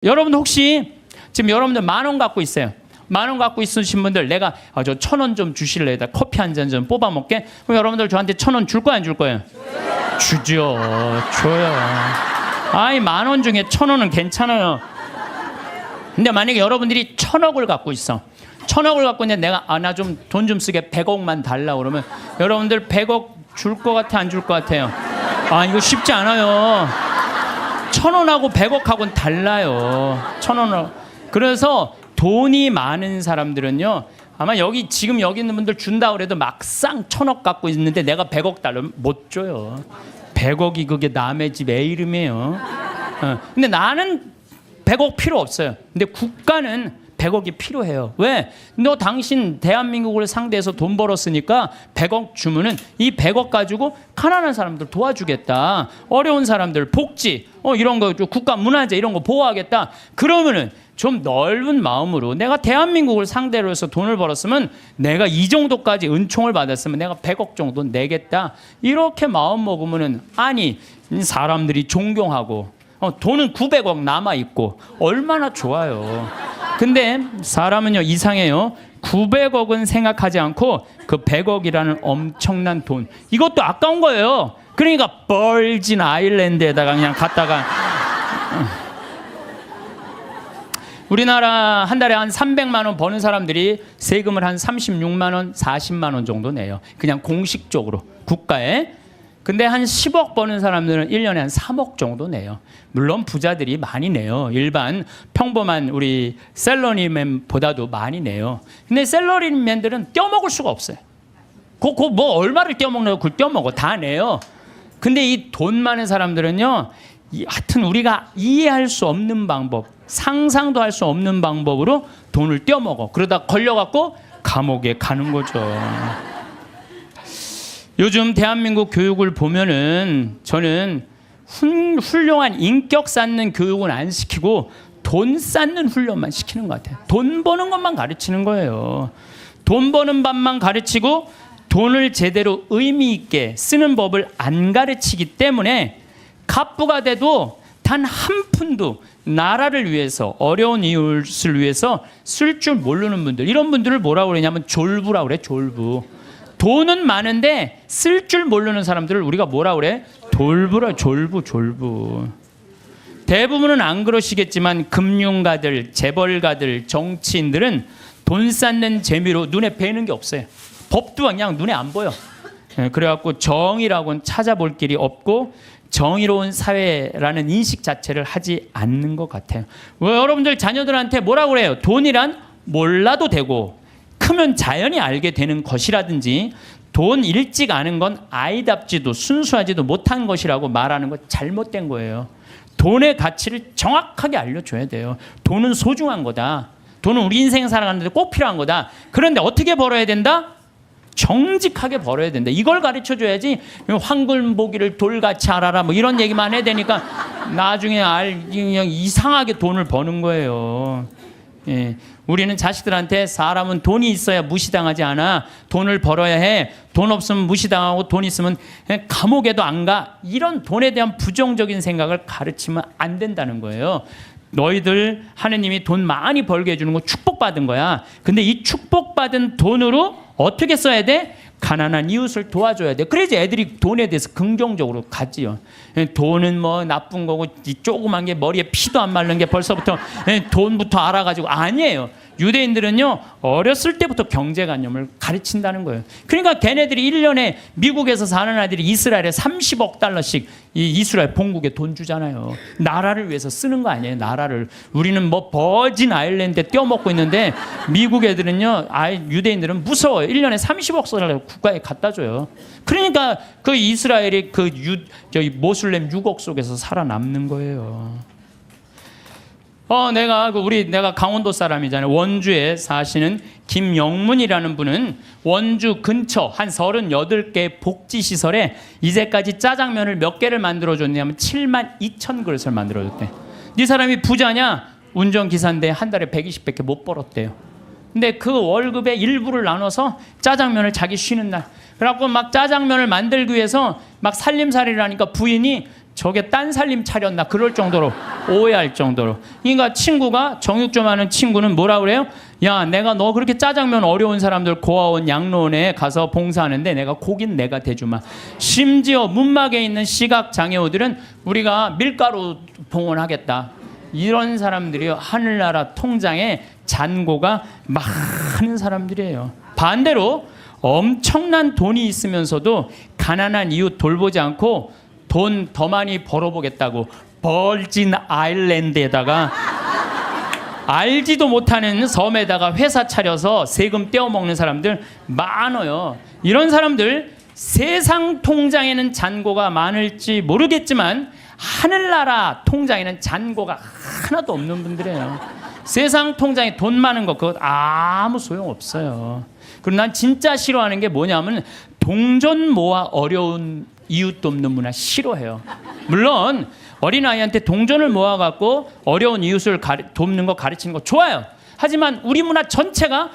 여러분 혹시 지금 여러분들 10,000원 갖고 있어요. 10,000원 갖고 있으신 분들 내가 저 1,000원 좀 주실래요? 커피 한 잔 좀 뽑아 먹게? 그럼 여러분들 저한테 1,000원 줄 거야 안 줄 거예요? 주죠. 줘요. 아이 10,000원 중에 1,000원은 괜찮아요. 근데 만약에 여러분들이 1,000억을 갖고 있어. 1,000억을 갖고 있는데 내가 나 좀 돈 좀 쓰게 100억만 달라 그러면 여러분들 100억 줄 것 같아 안 줄 것 같아요? 아 이거 쉽지 않아요. 1,000원하고 100억하고는 달라요. 1,000원하고. 그래서 돈이 많은 사람들은요. 아마 지금 여기 있는 분들 준다 그래도 막상 1,000억 갖고 있는데 내가 100억 달라면 못 줘요. 100억이 그게 남의 집 애 이름이에요. 근데 나는 100억 필요 없어요. 근데 국가는 100억이 필요해요. 왜? 너 당신 대한민국을 상대해서 돈 벌었으니까 100억 주면은 이 100억 가지고 가난한 사람들 도와주겠다. 어려운 사람들 복지 이런 거 국가 문화재 이런 거 보호하겠다. 그러면은 좀 넓은 마음으로 내가 대한민국을 상대로 해서 돈을 벌었으면 내가 이 정도까지 은총을 받았으면 내가 100억 정도 내겠다. 이렇게 마음 먹으면은 아니 사람들이 존경하고 돈은 900억 남아있고 얼마나 좋아요. 근데 사람은요 이상해요. 900억은 생각하지 않고 그 100억이라는 엄청난 돈 이것도 아까운 거예요. 그러니까 벌진 아일랜드에다가 그냥 갔다가 우리나라 한 달에 한 300만 원 버는 사람들이 세금을 한 36만 원, 40만 원 정도 내요. 그냥 공식적으로 국가에. 근데 한 10억 버는 사람들은 1년에 한 3억 정도 내요. 물론 부자들이 많이 내요. 일반 평범한 우리 셀러리맨보다도 많이 내요. 근데 셀러리맨들은 떼어먹을 수가 없어요. 뭐 얼마를 떼어먹나요? 그걸 떼어먹어. 다 내요. 근데 이 돈 많은 사람들은요. 하여튼 우리가 이해할 수 없는 방법, 상상도 할 수 없는 방법으로 돈을 떼어먹어. 그러다 걸려갖고 감옥에 가는 거죠. 요즘 대한민국 교육을 보면은 저는 훌륭한 인격 쌓는 교육은 안 시키고 돈 쌓는 훈련만 시키는 것 같아요. 돈 버는 것만 가르치는 거예요. 돈 버는 법만 가르치고 돈을 제대로 의미 있게 쓰는 법을 안 가르치기 때문에 갑부가 돼도 단 한 푼도 나라를 위해서 어려운 이웃을 위해서 쓸 줄 모르는 분들 이런 분들을 뭐라고 그러냐면 졸부라고 그래. 졸부. 돈은 많은데 쓸 줄 모르는 사람들을 우리가 뭐라 그래? 졸부라. 졸부. 대부분은 안 그러시겠지만 금융가들, 재벌가들, 정치인들은 돈 쌓는 재미로 눈에 뵈는 게 없어요. 법도 그냥 눈에 안 보여. 그래갖고 정의라고는 찾아볼 길이 없고 정의로운 사회라는 인식 자체를 하지 않는 것 같아요. 왜 여러분들 자녀들한테 뭐라고 그래요? 돈이란 몰라도 되고 크면 자연히 알게 되는 것이라든지 돈 일찍 아는 건 아이답지도 순수하지도 못한 것이라고 말하는 거 잘못된 거예요. 돈의 가치를 정확하게 알려줘야 돼요. 돈은 소중한 거다. 돈은 우리 인생 살아가는데 꼭 필요한 거다. 그런데 어떻게 벌어야 된다? 정직하게 벌어야 된다. 이걸 가르쳐줘야지 황금보기를 돌같이 알아라 뭐 이런 얘기만 해야 되니까 나중에 그냥 이상하게 돈을 버는 거예요. 예. 우리는 자식들한테 사람은 돈이 있어야 무시당하지 않아. 돈을 벌어야 해. 돈 없으면 무시당하고 돈 있으면 감옥에도 안 가. 이런 돈에 대한 부정적인 생각을 가르치면 안 된다는 거예요. 너희들 하느님이 돈 많이 벌게 해주는 거 축복받은 거야. 근데 이 축복받은 돈으로 어떻게 써야 돼? 가난한 이웃을 도와줘야 돼. 그래야지 애들이 돈에 대해서 긍정적으로 가지요. 돈은 뭐 나쁜 거고 이 조그만 게 머리에 피도 안 마른 게 벌써부터 돈부터 알아가지고 아니에요. 유대인들은요 어렸을 때부터 경제관념을 가르친다는 거예요. 그러니까 걔네들이 1년에 미국에서 사는 아들이 이스라엘에 30억 달러씩 이 이스라엘 본국에 돈 주잖아요. 나라를 위해서 쓰는 거 아니에요. 나라를. 우리는 뭐 버진 아일랜드에 떼어먹고 있는데 미국 애들은요 유대인들은 무서워요. 1년에 30억 달러 국가에 갖다 줘요. 그러니까 그 이스라엘이 저기 모슬렘 6억 속에서 살아남는 거예요. 내가 강원도 사람이잖아요. 원주에 사시는 김영문이라는 분은 원주 근처 한 38개 복지시설에 이제까지 짜장면을 몇 개를 만들어줬냐면 72,000그릇을 만들어줬대. 이 사람이 부자냐? 운전기사인데 한 달에 120밖에 못 벌었대요. 근데 그 월급의 일부를 나눠서 짜장면을 자기 쉬는 날 그래갖고 막 짜장면을 만들기 위해서 막 살림살이를 하니까 부인이 저게 딴 살림 차렸나 그럴 정도로 오해할 정도로. 그러니까 친구가 정육 좀 하는 친구는 뭐라 그래요? 야, 내가 너 그렇게 짜장면 어려운 사람들 고아원 양로원에 가서 봉사하는데 내가 고기는 내가 대주마. 심지어 문막에 있는 시각장애우들은 우리가 밀가루 봉헌하겠다. 이런 사람들이 하늘나라 통장에 잔고가 많은 사람들이에요. 반대로 엄청난 돈이 있으면서도 가난한 이웃 돌보지 않고 돈 더 많이 벌어보겠다고 벌진 아일랜드에다가 알지도 못하는 섬에다가 회사 차려서 세금 떼어먹는 사람들 많아요. 이런 사람들 세상 통장에는 잔고가 많을지 모르겠지만 하늘나라 통장에는 잔고가 하나도 없는 분들이에요. 세상 통장에 돈 많은 거 그거 아무 소용없어요. 그리고 난 진짜 싫어하는 게 뭐냐면 동전 모아 어려운 이웃 돕는 문화 싫어해요. 물론 어린아이한테 동전을 모아갖고 어려운 이웃을 돕는 거 가르치는 거 좋아요. 하지만 우리 문화 전체가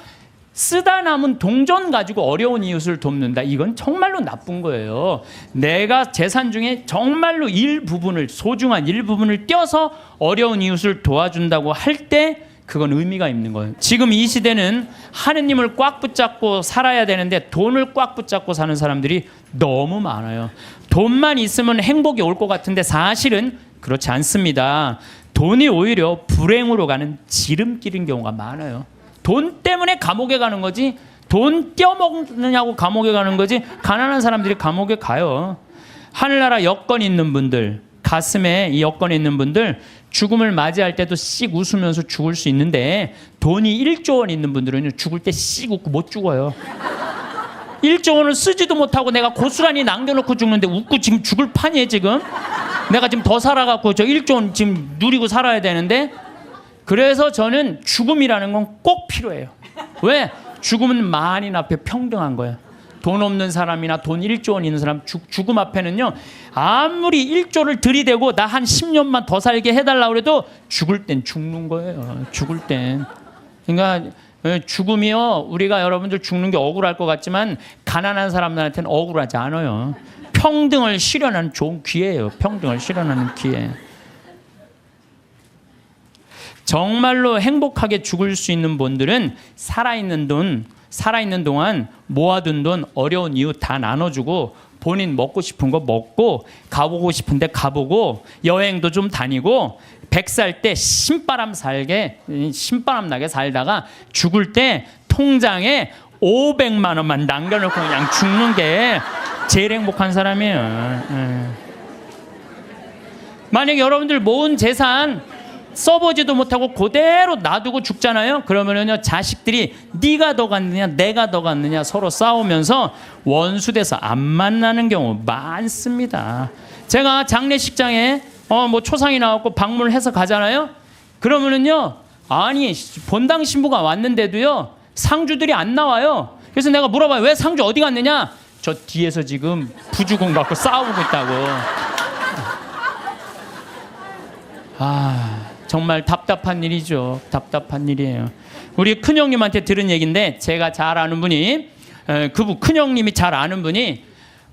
쓰다 남은 동전 가지고 어려운 이웃을 돕는다. 이건 정말로 나쁜 거예요. 내가 재산 중에 정말로 일부분을, 소중한 일부분을 떼어서 어려운 이웃을 도와준다고 할 때 그건 의미가 있는 거예요. 지금 이 시대는 하느님을 꽉 붙잡고 살아야 되는데 돈을 꽉 붙잡고 사는 사람들이 너무 많아요. 돈만 있으면 행복이 올 것 같은데 사실은 그렇지 않습니다. 돈이 오히려 불행으로 가는 지름길인 경우가 많아요. 돈 때문에 감옥에 가는 거지 돈 떼어먹느냐고 감옥에 가는 거지 가난한 사람들이 감옥에 가요. 하늘나라 여건 있는 분들, 가슴에 이 여건 있는 분들 죽음을 맞이할 때도 씩 웃으면서 죽을 수 있는데 돈이 1조 원 있는 분들은 죽을 때 씩 웃고 못 죽어요. 1조 원을 쓰지도 못하고 내가 고스란히 남겨놓고 죽는데 웃고 지금 죽을 판이에요. 지금 내가 지금 더 살아갖고 저 1조 원 지금 누리고 살아야 되는데. 그래서 저는 죽음이라는 건 꼭 필요해요. 왜? 죽음은 만인 앞에 평등한 거예요. 돈 없는 사람이나 돈 1조 원 있는 사람 죽음 앞에는요 아무리 1조를 들이대고 나 한 10년만 더 살게 해달라고 해도 죽을 땐 죽는 거예요. 죽을 땐. 그러니까 죽음이요 우리가 여러분들 죽는 게 억울할 것 같지만 가난한 사람들한테는 억울하지 않아요. 평등을 실현하는 좋은 기회예요. 평등을 실현하는 기회. 정말로 행복하게 죽을 수 있는 분들은 살아있는 동안 모아둔 돈 어려운 이웃 다 나눠주고 본인 먹고 싶은 거 먹고 가보고 싶은데 가보고 여행도 좀 다니고 100살 때 신바람 나게 살다가 죽을 때 통장에 500만 원만 남겨놓고 그냥 죽는 게 제일 행복한 사람이에요. 만약에 여러분들 모은 재산 써보지도 못하고 그대로 놔두고 죽잖아요. 그러면은요 자식들이 네가 더 갔느냐 내가 더 갔느냐 서로 싸우면서 원수돼서 안 만나는 경우 많습니다. 제가 장례식장에 뭐 초상이 나왔고 방문을 해서 가잖아요. 그러면은요 아니 본당 신부가 왔는데도요 상주들이 안 나와요. 그래서 내가 물어봐요. 왜 상주 어디 갔느냐? 저 뒤에서 지금 부주공 갖고 싸우고 있다고. 정말 답답한 일이죠. 답답한 일이에요. 우리 큰형님한테 들은 얘기인데 제가 잘 아는 분이 큰형님이 잘 아는 분이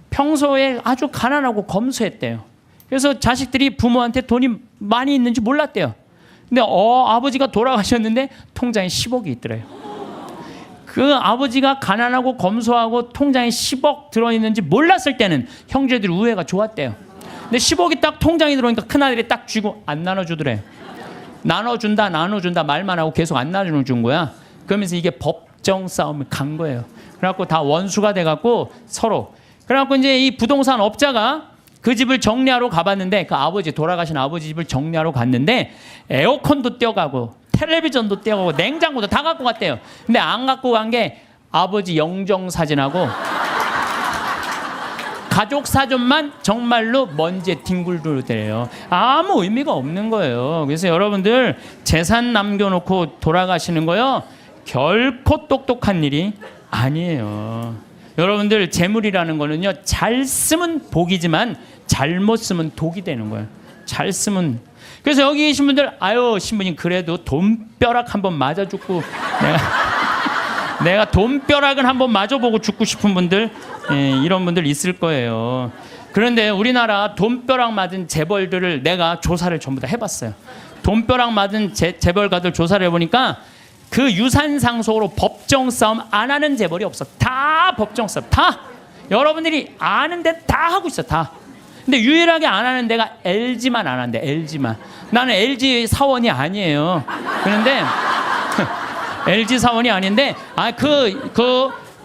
평소에 아주 가난하고 검소했대요. 그래서 자식들이 부모한테 돈이 많이 있는지 몰랐대요. 근데 아버지가 돌아가셨는데 통장에 10억이 있더래요. 그 아버지가 가난하고 검소하고 통장에 10억 들어있는지 몰랐을 때는 형제들이 우애가 좋았대요. 근데 10억이 딱 통장에 들어오니까 큰아들이 딱 쥐고 안 나눠주더래요. 나눠준다 말만 하고 계속 안 나눠준 거야. 그러면서 이게 법정 싸움을 간 거예요. 그래갖고 다 원수가 돼갖고 서로. 그래갖고 이제 이 부동산 업자가 그 집을 정리하러 가봤는데 그 돌아가신 아버지 집을 정리하러 갔는데 에어컨도 떼어가고 텔레비전도 떼어가고 냉장고도 다 갖고 갔대요. 근데 안 갖고 간 게 아버지 영정사진하고 가족 사전만 정말로 먼지에 뒹굴더래요. 아무 의미가 없는 거예요. 그래서 여러분들 재산 남겨놓고 돌아가시는 거요 결코 똑똑한 일이 아니에요. 여러분들 재물이라는 거는요 잘 쓰면 복이지만 잘못 쓰면 독이 되는 거예요. 잘 쓰면. 그래서 여기 계신 분들 아유 신부님 그래도 돈벼락 한번 맞아 죽고 내가 돈벼락은 한번 맞아보고 죽고 싶은 분들 이런 분들 있을 거예요. 그런데 우리나라 돈벼락 맞은 재벌들을 내가 조사를 전부 다 해봤어요. 돈벼락 맞은 재벌가들 조사를 해보니까 그 유산 상속으로 법정 싸움 안 하는 재벌이 없어. 다 법정 싸움. 다. 여러분들이 아는데 다 하고 있어. 다. 근데 유일하게 안 하는 데가 LG만 안 한대. LG만. 나는 LG 사원이 아니에요. 그런데 LG 사원이 아닌데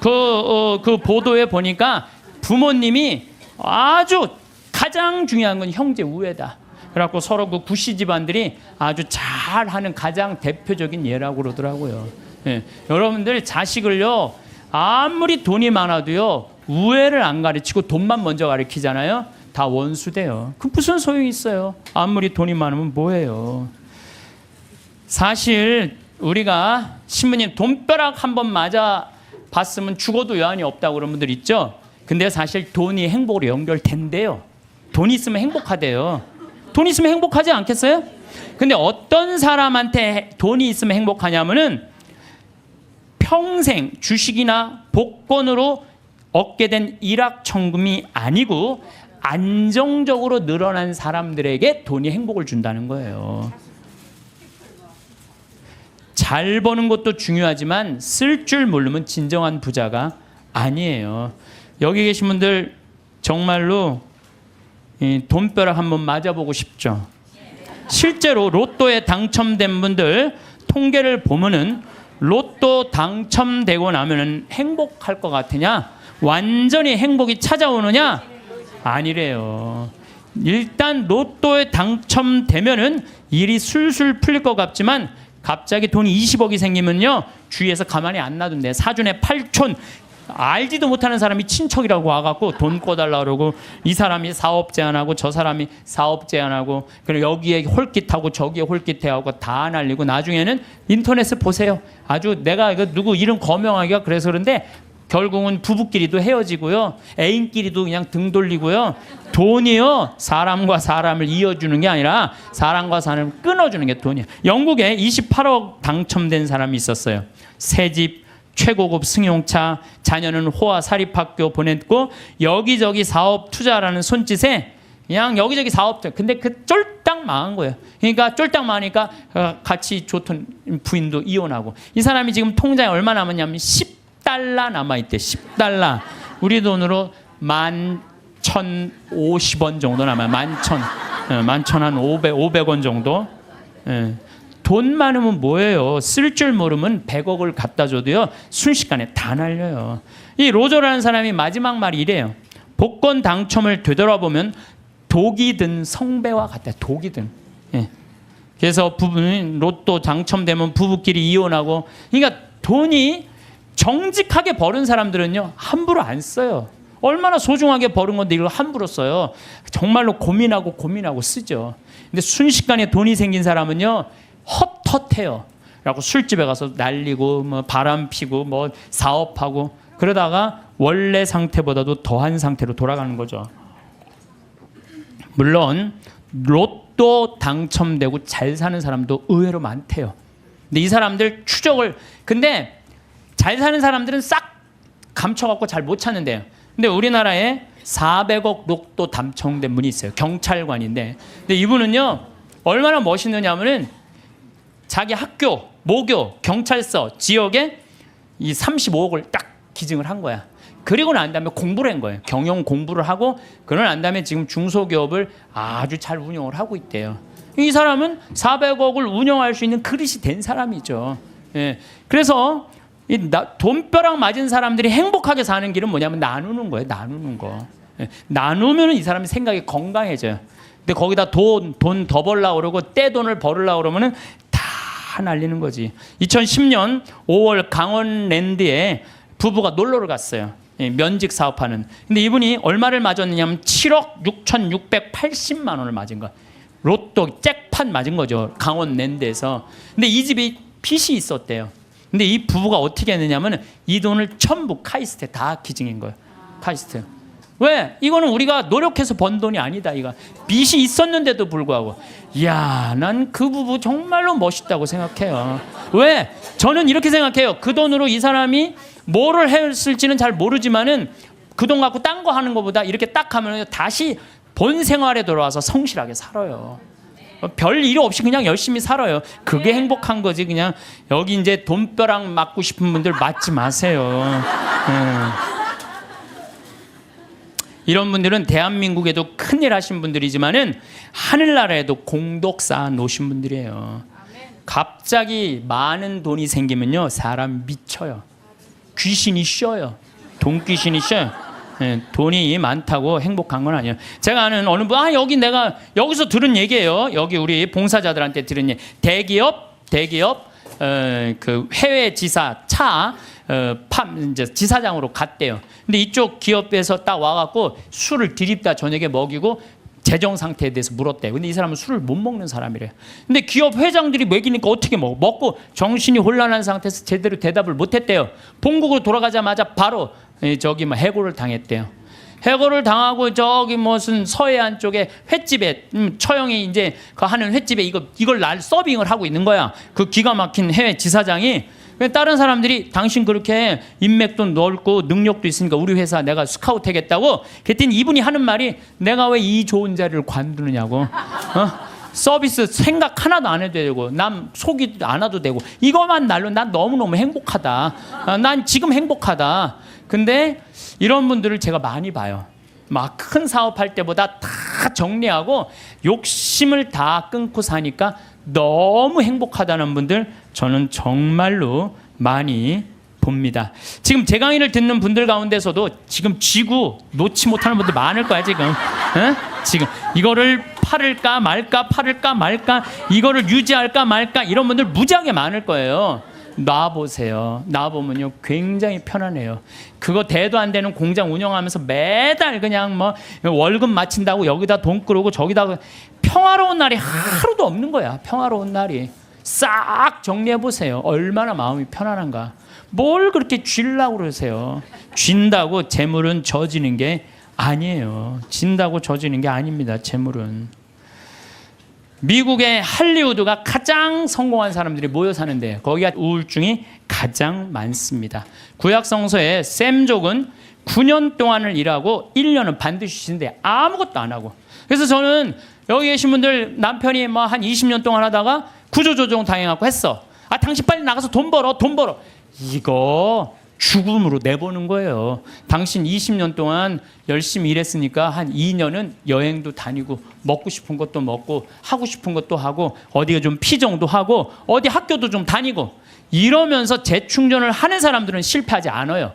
그 보도에 보니까 부모님이 아주 가장 중요한 건 형제 우애다. 그래갖고 서로 그 구씨 집안들이 아주 잘하는 가장 대표적인 예라고 그러더라고요. 예. 여러분들 자식을요 아무리 돈이 많아도요 우애를 안 가르치고 돈만 먼저 가르치잖아요. 다 원수돼요. 그 무슨 소용이 있어요. 아무리 돈이 많으면 뭐해요. 사실 우리가 신부님 돈벼락 한번 맞아 봤으면 죽어도 여한이 없다고 그런 분들 있죠. 근데 사실 돈이 행복으로 연결된대요. 돈이 있으면 행복하대요. 돈이 있으면 행복하지 않겠어요? 근데 어떤 사람한테 돈이 있으면 행복하냐면은 평생 주식이나 복권으로 얻게 된 일확천금이 아니고 안정적으로 늘어난 사람들에게 돈이 행복을 준다는 거예요. 잘 버는 것도 중요하지만 쓸 줄 모르면 진정한 부자가 아니에요. 여기 계신 분들 정말로 돈벼락 한번 맞아보고 싶죠. 실제로 로또에 당첨된 분들 통계를 보면은 로또 당첨되고 나면은 행복할 것 같으냐? 완전히 행복이 찾아오느냐? 아니래요. 일단 로또에 당첨되면은 일이 술술 풀릴 것 같지만 갑자기 돈이 20억이 생기면요 주위에서 가만히 안 놔둔대. 사촌에 8촌 알지도 못하는 사람이 친척이라고 와갖고 돈 꿔달라 그러고 이 사람이 사업 제안하고 저 사람이 사업 제안하고 그리고 여기에 홀깃하고 저기에 홀깃해하고 다 날리고 나중에는 인터넷을 보세요. 아주 내가 이거 누구 이름 거명하기가 그래서 그런데 결국은 부부끼리도 헤어지고요. 애인끼리도 그냥 등 돌리고요. 돈이요 사람과 사람을 이어주는 게 아니라 사람과 사람을 끊어주는 게 돈이에요. 영국에 28억 당첨된 사람이 있었어요. 새집 최고급 승용차, 자녀는 호화 사립학교 보냈고 여기저기 사업 투자라는 손짓에 그냥 여기저기 사업들. 근데 그 쫄딱 망한 거예요. 그러니까 쫄딱 망하니까 같이 좋던 부인도 이혼하고 이 사람이 지금 통장에 얼마 남았냐면 10달러 남아있대. 10달러. 우리 돈으로 11,050원 정도 남아요. 11,000 한 500원 정도. 예. 돈 많으면 뭐예요? 쓸 줄 모르면 100억을 갖다 줘도요 순식간에 다 날려요. 이 로저라는 사람이 마지막 말이 이래요. 복권 당첨을 되돌아보면 독이 든 성배와 같다. 독이 든. 예. 그래서 부부는 로또 당첨되면 부부끼리 이혼하고. 그러니까 돈이 정직하게 버는 사람들은요 함부로 안 써요. 얼마나 소중하게 버는 건데 이걸 함부로 써요. 정말로 고민하고 쓰죠. 근데 순식간에 돈이 생긴 사람은요 헛헛해요. 그래갖고 술집에 가서 날리고 뭐 바람 피고 뭐 사업하고 그러다가 원래 상태보다도 더한 상태로 돌아가는 거죠. 물론 로또 당첨되고 잘 사는 사람도 의외로 많대요. 근데 이 사람들 근데 잘 사는 사람들은 싹 감춰갖고 잘 못 찾는데요. 근데 우리나라에 400억 로또 당첨된 분이 있어요. 경찰관인데. 근데 이분은요 얼마나 멋있느냐면은 자기 학교, 모교, 경찰서, 지역에 이 35억을 딱 기증을 한 거야. 그리고 난 다음에 공부를 한 거예요. 경영 공부를 하고 그러고 난 다음에 지금 중소기업을 아주 잘 운영을 하고 있대요. 이 사람은 400억을 운영할 수 있는 그릇이 된 사람이죠. 예. 그래서 돈벼락 맞은 사람들이 행복하게 사는 길은 뭐냐면 나누는 거예요. 나누는 거. 예. 나누면 이 사람이 생각이 건강해져요. 근데 거기다 돈 더 벌려고 그러고 떼돈을 벌으려고 그러면은 다 날리는 거지. 2010년 5월 강원랜드에 부부가 놀러를 갔어요. 면직 사업하는. 근데 이분이 얼마를 맞았느냐면 7억 6,680만 원을 맞은 거야. 로또 잭팟 맞은 거죠. 강원랜드에서. 근데 이 집이 빚이 있었대요. 근데 이 부부가 어떻게 했느냐면 이 돈을 전부 카이스트에 다 기증한 거예요. 카이스트. 왜? 이거는 우리가 노력해서 번 돈이 아니다. 이거 빚이 있었는데도 불구하고. 이야, 난 그 부부 정말로 멋있다고 생각해요. 왜? 저는 이렇게 생각해요. 그 돈으로 이 사람이 뭐를 했을지는 잘 모르지만은 그 돈 갖고 딴 거 하는 것보다 이렇게 딱 하면 다시 본 생활에 돌아와서 성실하게 살아요. 별 일 없이 그냥 열심히 살아요. 그게 행복한 거지. 그냥 여기 이제 돈벼락 맞고 싶은 분들 맞지 마세요. 이런 분들은 대한민국에도 큰일 하신 분들이지만은 하늘나라에도 공덕 쌓아 놓으신 분들이에요. 갑자기 많은 돈이 생기면요, 사람 미쳐요. 귀신이 쉬어요. 돈 귀신이 쉬어요. 돈이 많다고 행복한 건 아니에요. 제가 아는 어느 분, 여기 내가 여기서 들은 얘기예요. 여기 우리 봉사자들한테 들은 얘기. 대기업 그 해외 지사 이제 지사장으로 갔대요. 근데 이쪽 기업에서 딱 와갖고 술을 들이다 저녁에 먹이고 재정 상태에 대해서 물었대요. 근데 이 사람은 술을 못 먹는 사람이래요. 근데 기업 회장들이 먹이니까 어떻게 먹고 정신이 혼란한 상태에서 제대로 대답을 못했대요. 본국으로 돌아가자마자 바로 해고를 당했대요. 해고를 당하고 저기 무슨 서해안 쪽에 횟집에 처형이 이제 그 하는 횟집에 이걸 서빙을 하고 있는 거야. 그 기가 막힌 해외 지사장이. 다른 사람들이 당신 그렇게 인맥도 넓고 능력도 있으니까 우리 회사 내가 스카우트 하겠다고. 그랬더니 이분이 하는 말이, 내가 왜 이 좋은 자리를 관두느냐고. 서비스 생각 하나도 안 해도 되고 남 속이도 안 와도 되고 이것만 날로 난 너무너무 행복하다. 난 지금 행복하다. 근데 이런 분들을 제가 많이 봐요. 막 큰 사업할 때보다 다 정리하고 욕심을 다 끊고 사니까 너무 행복하다는 분들 저는 정말로 많이 봅니다. 지금 제 강의를 듣는 분들 가운데서도 지금 쥐고 놓지 못하는 분들 많을 거야 지금. 지금 이거를 팔을까 말까 이거를 유지할까 말까 이런 분들 무지하게 많을 거예요. 놔보세요. 놔보면요 굉장히 편안해요. 그거 대도 안 되는 공장 운영하면서 매달 그냥 뭐 월급 마친다고 여기다 돈 끌고 저기다 평화로운 날이 하루도 없는 거야. 평화로운 날이. 싹 정리해보세요. 얼마나 마음이 편안한가. 뭘 그렇게 쥐려고 그러세요. 쥔다고 재물은 져지는 게 아니에요. 진다고 져지는 게 아닙니다. 재물은. 미국의 할리우드가 가장 성공한 사람들이 모여 사는데 거기가 우울증이 가장 많습니다. 구약 성서에 샘족은 9년 동안을 일하고 1년은 반드시 쉰대. 아무것도 안 하고. 그래서 저는 여기 계신 분들 남편이 뭐 한 20년 동안 하다가 구조조정 당해갖고 했어. 당신 빨리 나가서 돈 벌어. 이거 죽음으로 내보는 거예요. 당신 20년 동안 열심히 일했으니까 한 2년은 여행도 다니고 먹고 싶은 것도 먹고 하고 싶은 것도 하고 어디가 좀 피정도 하고 어디 학교도 좀 다니고 이러면서 재충전을 하는 사람들은 실패하지 않아요.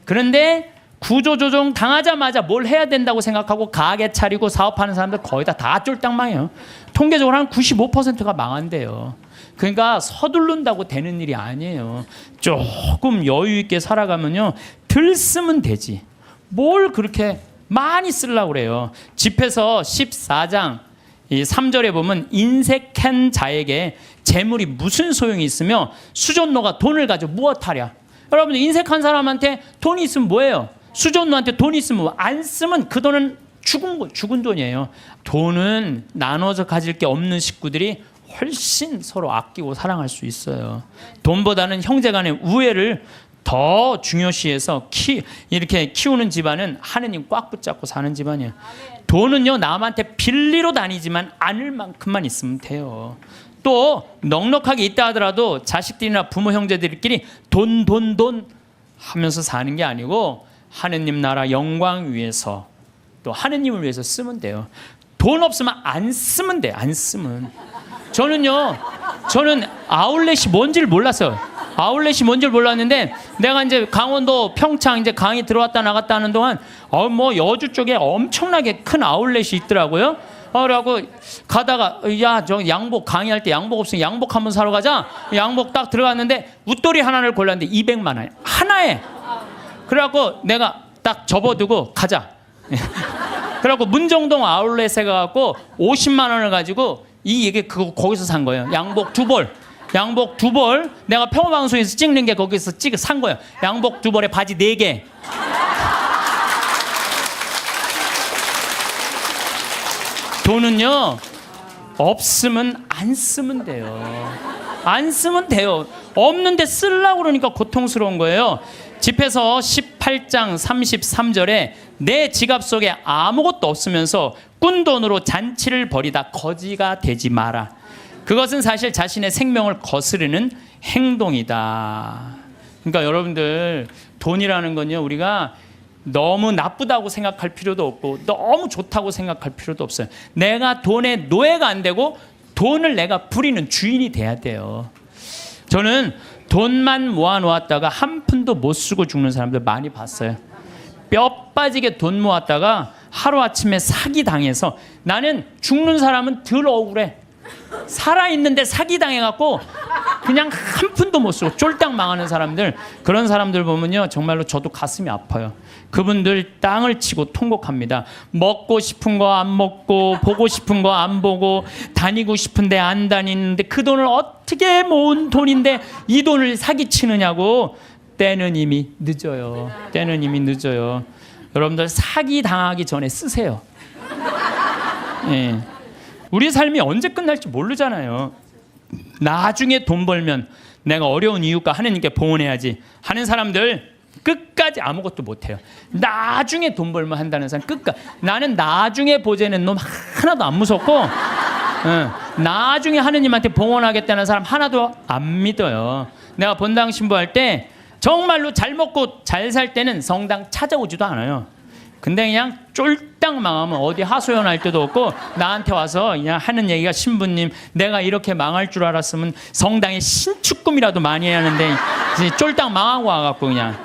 그런데 구조조정 당하자마자 뭘 해야 된다고 생각하고 가게 차리고 사업하는 사람들 거의 다 쫄딱망해요. 통계적으로 한 95%가 망한대요. 그러니까 서두른다고 되는 일이 아니에요. 조금 여유 있게 살아가면요 덜 쓰면 되지. 뭘 그렇게 많이 쓰려고 그래요. 집에서 14장 3절에 보면 인색한 자에게 재물이 무슨 소용이 있으며 수존노가 돈을 가지고 무엇하랴. 여러분들 인색한 사람한테 돈이 있으면 뭐예요? 수존노한테 돈이 있으면 안 쓰면 그 돈은 죽은 돈이에요. 돈은 나눠서 가질 게 없는 식구들이 훨씬 서로 아끼고 사랑할 수 있어요. 돈보다는 형제간의 우애를 더 중요시해서 이렇게 키우는 집안은 하느님 꽉 붙잡고 사는 집안이에요. 돈은요 남한테 빌리러 다니지만 않을 만큼만 있으면 돼요. 또 넉넉하게 있다 하더라도 자식들이나 부모 형제들끼리 돈 하면서 사는 게 아니고 하느님 나라 영광 위해서 또 하느님을 위해서 쓰면 돼요. 돈 없으면 안 쓰면 돼. 안 쓰면. 저는 아울렛이 뭔지를 몰랐어요. 아울렛이 뭔지를 몰랐는데 내가 이제 강원도 평창 이제 강의 들어왔다 나갔다 하는 동안 뭐 여주 쪽에 엄청나게 큰 아울렛이 있더라고요. 그러고 가다가 저 양복 강의할 때 양복 없으면 양복 한번 사러 가자. 양복 딱 들어갔는데 웃돌이 하나를 골랐는데 200만 원 하나에. 그래갖고 내가 딱 접어두고 가자. 그래갖고 문정동 아울렛에 가갖고 50만 원을 가지고 그거 거기서 산 거예요. 양복 두 벌. 내가 평화방송에서 찍는 게 거기서 산 거예요. 양복 두 벌에 바지 4개. 돈은요 없으면 안 쓰면 돼요. 안 쓰면 돼요. 없는데 쓰려고 그러니까 고통스러운 거예요. 집에서 18장 33절에 내 지갑 속에 아무것도 없으면서 꾼 돈으로 잔치를 벌이다 거지가 되지 마라. 그것은 사실 자신의 생명을 거스르는 행동이다. 그러니까 여러분들, 돈이라는 건요, 우리가 너무 나쁘다고 생각할 필요도 없고 너무 좋다고 생각할 필요도 없어요. 내가 돈의 노예가 안 되고 돈을 내가 부리는 주인이 돼야 돼요. 저는 돈만 모아놓았다가 한 푼도 못 쓰고 죽는 사람들 많이 봤어요. 뼈 빠지게 돈 모았다가 하루아침에 사기당해서, 나는 죽는 사람은 덜 억울해. 살아있는데 사기당해갖고 그냥 한 푼도 못 쓰고 쫄딱 망하는 사람들, 그런 사람들 보면요 정말로 저도 가슴이 아파요. 그분들 땅을 치고 통곡합니다. 먹고 싶은 거 안 먹고, 보고 싶은 거 안 보고, 다니고 싶은데 안 다니는데 그 돈을 어떻게 모은 돈인데 이 돈을 사기치느냐고. 때는 이미 늦어요. 때는 이미 늦어요. 여러분들, 사기당하기 전에 쓰세요. 예. 우리 삶이 언제 끝날지 모르잖아요. 나중에 돈 벌면 내가 어려운 이웃과 하느님께 봉헌해야지 하는 사람들 끝까지 아무것도 못해요. 나중에 돈 벌면 한다는 사람 끝까지. 나는 나중에 보자는 놈 하나도 안 무섭고, 나중에 하느님한테 봉헌하겠다는 사람 하나도 안 믿어요. 내가 본당 신부할 때 정말로 잘 먹고 잘 살 때는 성당 찾아오지도 않아요. 근데 그냥 쫄딱 망하면 어디 하소연할 때도 없고 나한테 와서 그냥 하는 얘기가, 신부님 내가 이렇게 망할 줄 알았으면 성당에 신축금이라도 많이 해야 하는데 쫄딱 망하고 와갖고 그냥,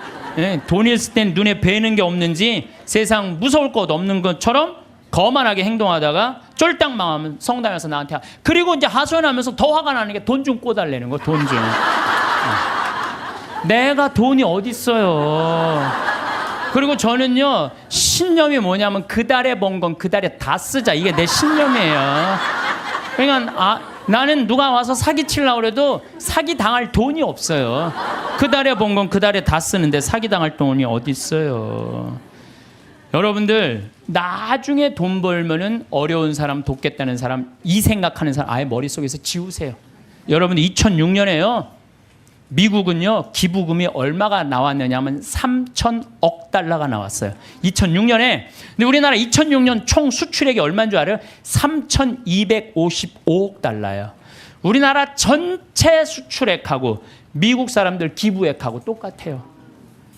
돈 있을 땐 눈에 뵈는 게 없는지 세상 무서울 것 없는 것처럼 거만하게 행동하다가 쫄딱 망하면 성당에 와서 나한테 그리고 이제 하소연하면서 더 화가 나는 게 돈 좀 꿔달라는 거. 돈 좀. 내가 돈이 어딨어요. 그리고 저는요, 신념이 뭐냐면 그 달에 번 건 그 달에 다 쓰자. 이게 내 신념이에요. 그러니까 나는 누가 와서 사기치려고 그래도 사기당할 돈이 없어요. 그 달에 번 건 그 달에 다 쓰는데 사기당할 돈이 어디 있어요. 여러분들, 나중에 돈 벌면은 어려운 사람 돕겠다는 사람, 이 생각하는 사람 아예 머릿속에서 지우세요. 여러분, 2006년에요 미국은요 기부금이 얼마가 나왔느냐면 3,000억 달러가 나왔어요. 2006년에. 근데 우리나라 2006년 총 수출액이 얼마인 줄 알아요? 3,255억 달러예요. 우리나라 전체 수출액하고 미국 사람들 기부액하고 똑같아요.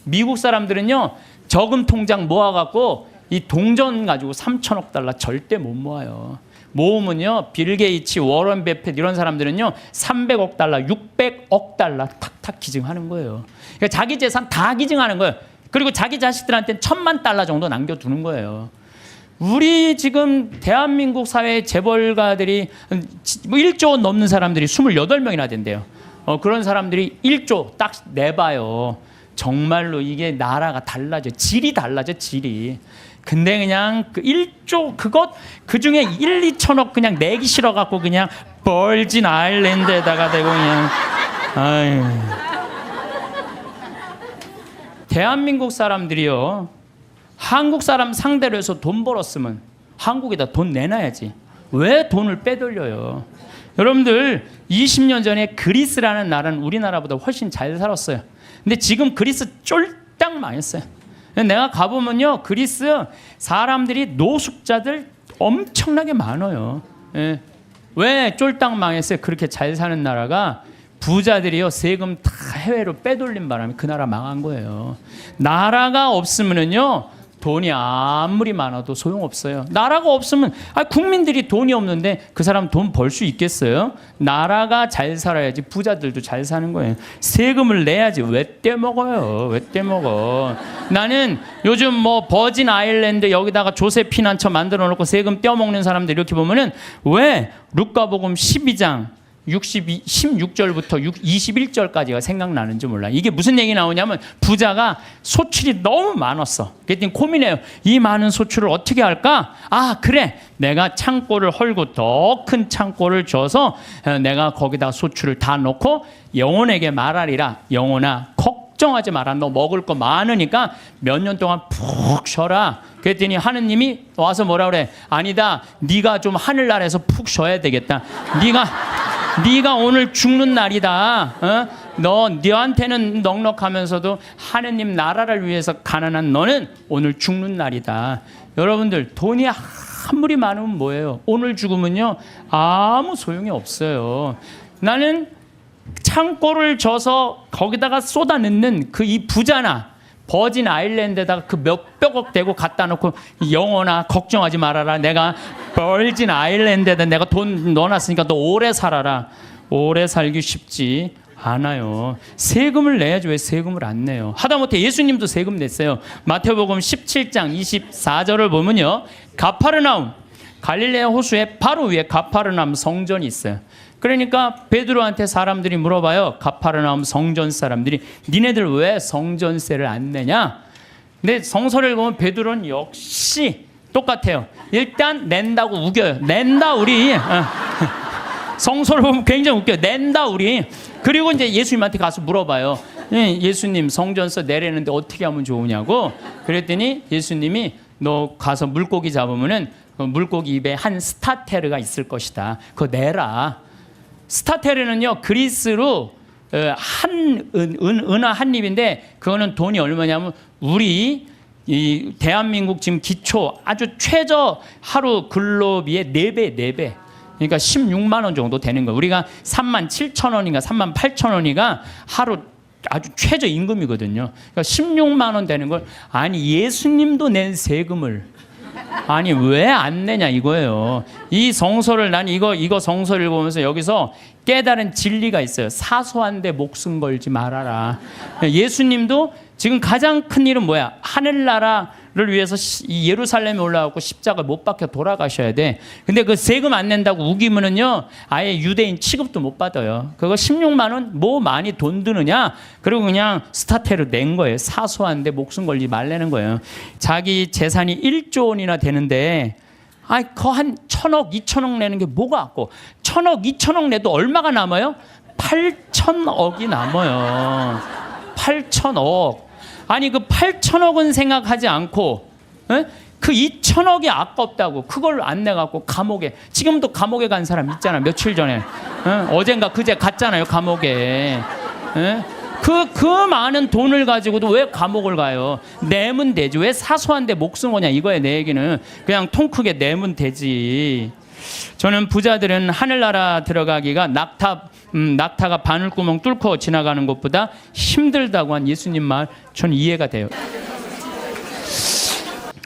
미국 사람들은요 저금 통장 모아갖고 이 동전 가지고 3,000억 달러 절대 못 모아요. 모으면요 빌 게이츠, 워런 베핏 이런 사람들은요 300억 달러, 600억 달러 탁탁 기증하는 거예요. 그러니까 자기 재산 다 기증하는 거예요. 그리고 자기 자식들한테는 1,000만 달러 정도 남겨두는 거예요. 우리 지금 대한민국 사회의 재벌가들이 뭐 1조 원 넘는 사람들이 28명이나 된대요. 그런 사람들이 1조 딱 내봐요. 정말로 이게 나라가 달라져. 질이 달라져, 질이. 근데 그냥 그 1조 그것 그중에 1, 2천억 그냥 내기 싫어갖고 그냥 벌진 아일랜드에다가 대고 그냥. 아유. 대한민국 사람들이요 한국 사람 상대로 해서 돈 벌었으면 한국에다 돈 내놔야지. 왜 돈을 빼돌려요? 여러분들 20년 전에 그리스라는 나라는 우리나라보다 훨씬 잘 살았어요. 근데 지금 그리스 쫄딱 망했어요. 내가 가보면요 그리스 사람들이 노숙자들 엄청나게 많아요. 예. 왜 쫄딱 망했어요? 그렇게 잘 사는 나라가 부자들이요 세금 다 해외로 빼돌린 바람에 그 나라 망한 거예요. 나라가 없으면은요 돈이 아무리 많아도 소용없어요. 나라가 없으면 국민들이 돈이 없는데 그 사람 돈 벌 수 있겠어요? 나라가 잘 살아야지 부자들도 잘 사는 거예요. 세금을 내야지. 왜 떼먹어요? 왜 떼먹어? 나는 요즘 뭐 버진 아일랜드 여기다가 조세 피난처 만들어 놓고 세금 떼어먹는 사람들 이렇게 보면은 왜 루카복음 12장 16절부터 21절까지가 생각나는지 몰라. 이게 무슨 얘기 나오냐면 부자가 소출이 너무 많았어. 그랬더니 고민해요. 이 많은 소출을 어떻게 할까? 그래. 내가 창고를 헐고 더 큰 창고를 줘서 내가 거기다 소출을 다 넣고 영혼에게 말하리라. 영혼아 걱정하지 마라. 너 먹을 거 많으니까 몇 년 동안 푹 쉬어라. 그랬더니 하느님이 와서 뭐라 그래? 아니다. 네가 좀 하늘나라에서 푹 쉬어야 되겠다. 네가 오늘 죽는 날이다. 너한테는 넉넉하면서도 하느님 나라를 위해서 가난한 너는 오늘 죽는 날이다. 여러분들 돈이 아무리 많으면 뭐예요? 오늘 죽으면요 아무 소용이 없어요. 나는 창고를 져서 거기다가 쏟아넣는 그 이 부자나 버진 아일랜드에다가 그 몇백억 대고 갖다 놓고 영혼아 걱정하지 말아라. 내가 버진 아일랜드에다 내가 돈 넣어놨으니까 너 오래 살아라. 오래 살기 쉽지 않아요. 세금을 내야지 왜 세금을 안 내요? 하다못해 예수님도 세금 냈어요. 마태복음 17장 24절을 보면요. 가파르나움 갈릴레아 호수의 바로 위에 가파르나움 성전이 있어요. 그러니까 베드로한테 사람들이 물어봐요. 가파르나움 성전 사람들이 니네들 왜 성전세를 안 내냐? 근데 성서를 보면 베드로는 역시 똑같아요. 일단 낸다고 우겨요. 낸다 우리. 성서를 보면 굉장히 웃겨요. 낸다 우리. 그리고 이제 예수님한테 가서 물어봐요. 예수님 성전세 내려는데 어떻게 하면 좋으냐고. 그랬더니 예수님이 너 가서 물고기 잡으면은 그 물고기 입에 한 스타테르가 있을 것이다. 그거 내라. 스타테르는요 그리스로 은하 한 입인데 그거는 돈이 얼마냐면 우리 이 대한민국 지금 기초 아주 최저 하루 근로비의 4배 그러니까 16만 원 정도 되는 거예요. 우리가 3만 7천 원인가 3만 8천 원이가 하루 아주 최저 임금이거든요. 그러니까 16만 원 되는 걸 아니 예수님도 낸 세금을 아니 왜 안 내냐 이거예요. 이 성서를 난 이거 성서를 보면서 여기서 깨달은 진리가 있어요. 사소한데 목숨 걸지 말아라. 예수님도 지금 가장 큰 일은 뭐야? 하늘나라를 위해서 이 예루살렘에 올라가고 십자가 못 박혀 돌아가셔야 돼. 근데 그 세금 안 낸다고 우기면은요 아예 유대인 취급도 못 받아요. 그거 16만 원 뭐 많이 돈 드느냐? 그리고 그냥 스타테로 낸 거예요. 사소한데 목숨 걸지 말라는 거예요. 자기 재산이 1조 원이나 되는데 그거 한 1,000억, 2,000억 내는 게 뭐가 아까워? 1,000억, 2,000억 내도 얼마가 남아요? 8,000억이 남아요. 8,000억. 아니 그 8,000억은 생각하지 않고 그 2,000억이 아깝다고 그걸 안 내갖고 감옥에 지금도 감옥에 간 사람 있잖아. 며칠 전에 어젠가 그제 갔잖아요 감옥에. 그 많은 돈을 가지고도 왜 감옥을 가요? 내면 되지. 왜 사소한데 목숨 거냐 이거야. 내 얘기는 그냥 통 크게 내면 되지. 저는 부자들은 하늘나라 들어가기가 낙타가 바늘구멍 뚫고 지나가는 것보다 힘들다고 한 예수님 말 저는 이해가 돼요.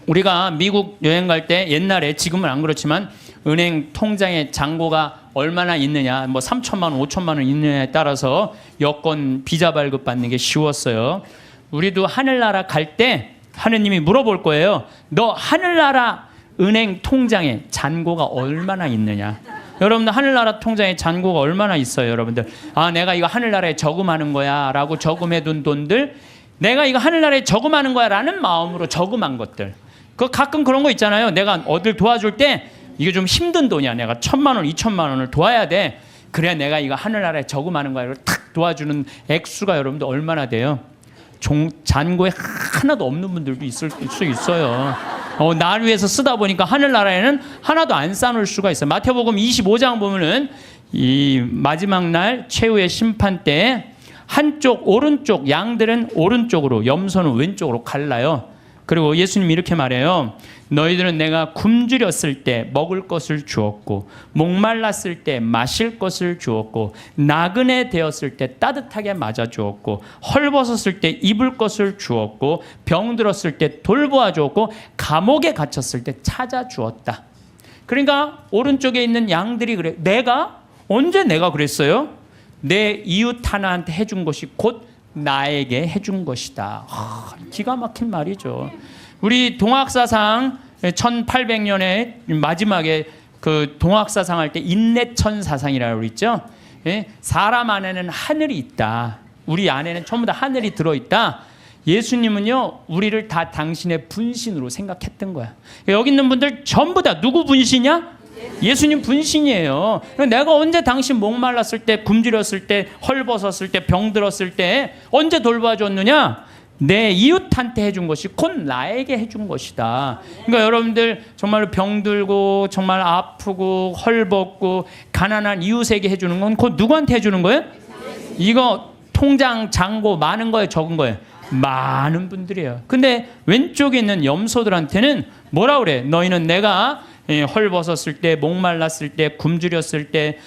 우리가 미국 여행 갈 때 옛날에 지금은 안 그렇지만 은행 통장에 잔고가 얼마나 있느냐 뭐 3천만 원 5천만 원 있느냐에 따라서 여권 비자 발급 받는 게 쉬웠어요. 우리도 하늘나라 갈 때 하느님이 물어볼 거예요. 너 하늘나라 은행 통장에 잔고가 얼마나 있느냐. 여러분들 하늘나라 통장에 잔고가 얼마나 있어요? 여러분들 내가 이거 하늘나라에 저금하는 거야 라고 저금해둔 돈들, 내가 이거 하늘나라에 저금하는 거야 라는 마음으로 저금한 것들, 그 가끔 그런 거 있잖아요. 내가 어딜 도와줄 때 이게 좀 힘든 돈이야. 내가 1,000만 원 2,000만 원을 도와야 돼. 그래 내가 이거 하늘나라에 저금하는 거야. 탁 도와주는 액수가 여러분들 얼마나 돼요? 잔고에 하나도 없는 분들도 있을 수 있어요. 나를 위해서 쓰다 보니까 하늘나라에는 하나도 안 쌓을 수가 있어요. 마태복음 25장 보면은 이 마지막 날 최후의 심판 때 한쪽 오른쪽 양들은 오른쪽으로 염소는 왼쪽으로 갈라요. 그리고 예수님이 이렇게 말해요. 너희들은 내가 굶주렸을 때 먹을 것을 주었고 목말랐을 때 마실 것을 주었고 나그네 되었을 때 따뜻하게 맞아 주었고 헐벗었을 때 입을 것을 주었고 병들었을 때 돌보아 주었고 감옥에 갇혔을 때 찾아 주었다. 그러니까 오른쪽에 있는 양들이 그래. 언제 내가 그랬어요? 내 이웃 하나한테 해준 것이 곧 나에게 해준 것이다. 기가 막힌 말이죠. 우리 동학사상 1800년에 마지막에 그 동학사상 할 때 인내천 사상이라고 있죠. 사람 안에는 하늘이 있다. 우리 안에는 전부 다 하늘이 들어있다. 예수님은요 우리를 다 당신의 분신으로 생각했던 거야. 여기 있는 분들 전부 다 누구 분신이야? 예수님 분신이에요. 내가 언제 당신 목말랐을 때, 굶주렸을 때, 헐벗었을 때, 병들었을 때 언제 돌봐줬느냐? 내 이웃한테 해준 것이 곧 나에게 해준 것이다. 그러니까 여러분들 정말로 병들고 정말 아프고 헐벗고 가난한 이웃에게 해주는 건 곧 누구한테 해주는 거예요? 이거 통장 잔고 많은 거예요, 적은 거예요? 많은 분들이에요. 근데 왼쪽에 있는 염소들한테는 뭐라 그래? 너희는 내가 헐벗었을 때, 목말랐을 때, 굶주렸을 때,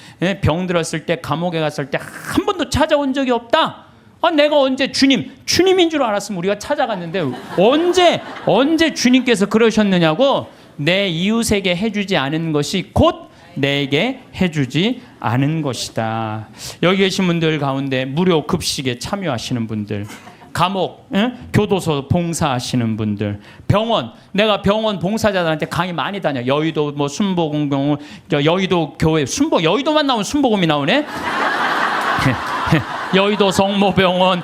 병 들었을 때, 감옥에 갔을 때 한 번도 찾아온 적이 없다. 내가 언제 주님인 줄 알았으면 우리가 찾아갔는데 언제 주님께서 그러셨느냐고. 내 이웃에게 해주지 않은 것이 곧 내게 해주지 않은 것이다. 여기 계신 분들 가운데 무료 급식에 참여하시는 분들, 감옥, 교도소 봉사하시는 분들, 병원, 내가 병원 봉사자들한테 강의 많이 다녀. 여의도 뭐 순복음병원, 여의도 교회, 여의도만 나오면 순복음이 나오네. 여의도 성모병원,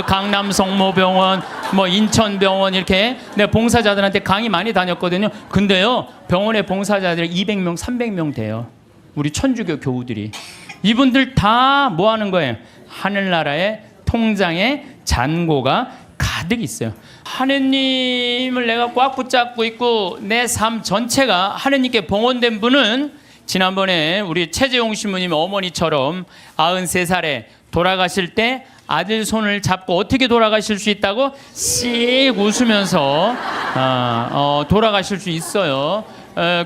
강남 성모병원, 뭐 인천병원, 이렇게 내가 봉사자들한테 강의 많이 다녔거든요. 근데요, 병원의 봉사자들이 200명, 300명 돼요. 우리 천주교 교우들이. 이분들 다 뭐 하는 거예요? 하늘나라의 통장에 잔고가 가득 있어요. 하느님을 내가 꽉 붙잡고 있고 내 삶 전체가 하느님께 봉헌된 분은, 지난번에 우리 최재용 신부님 어머니처럼 93살에 돌아가실 때 아들 손을 잡고 어떻게 돌아가실 수 있다고 씩 웃으면서 돌아가실 수 있어요.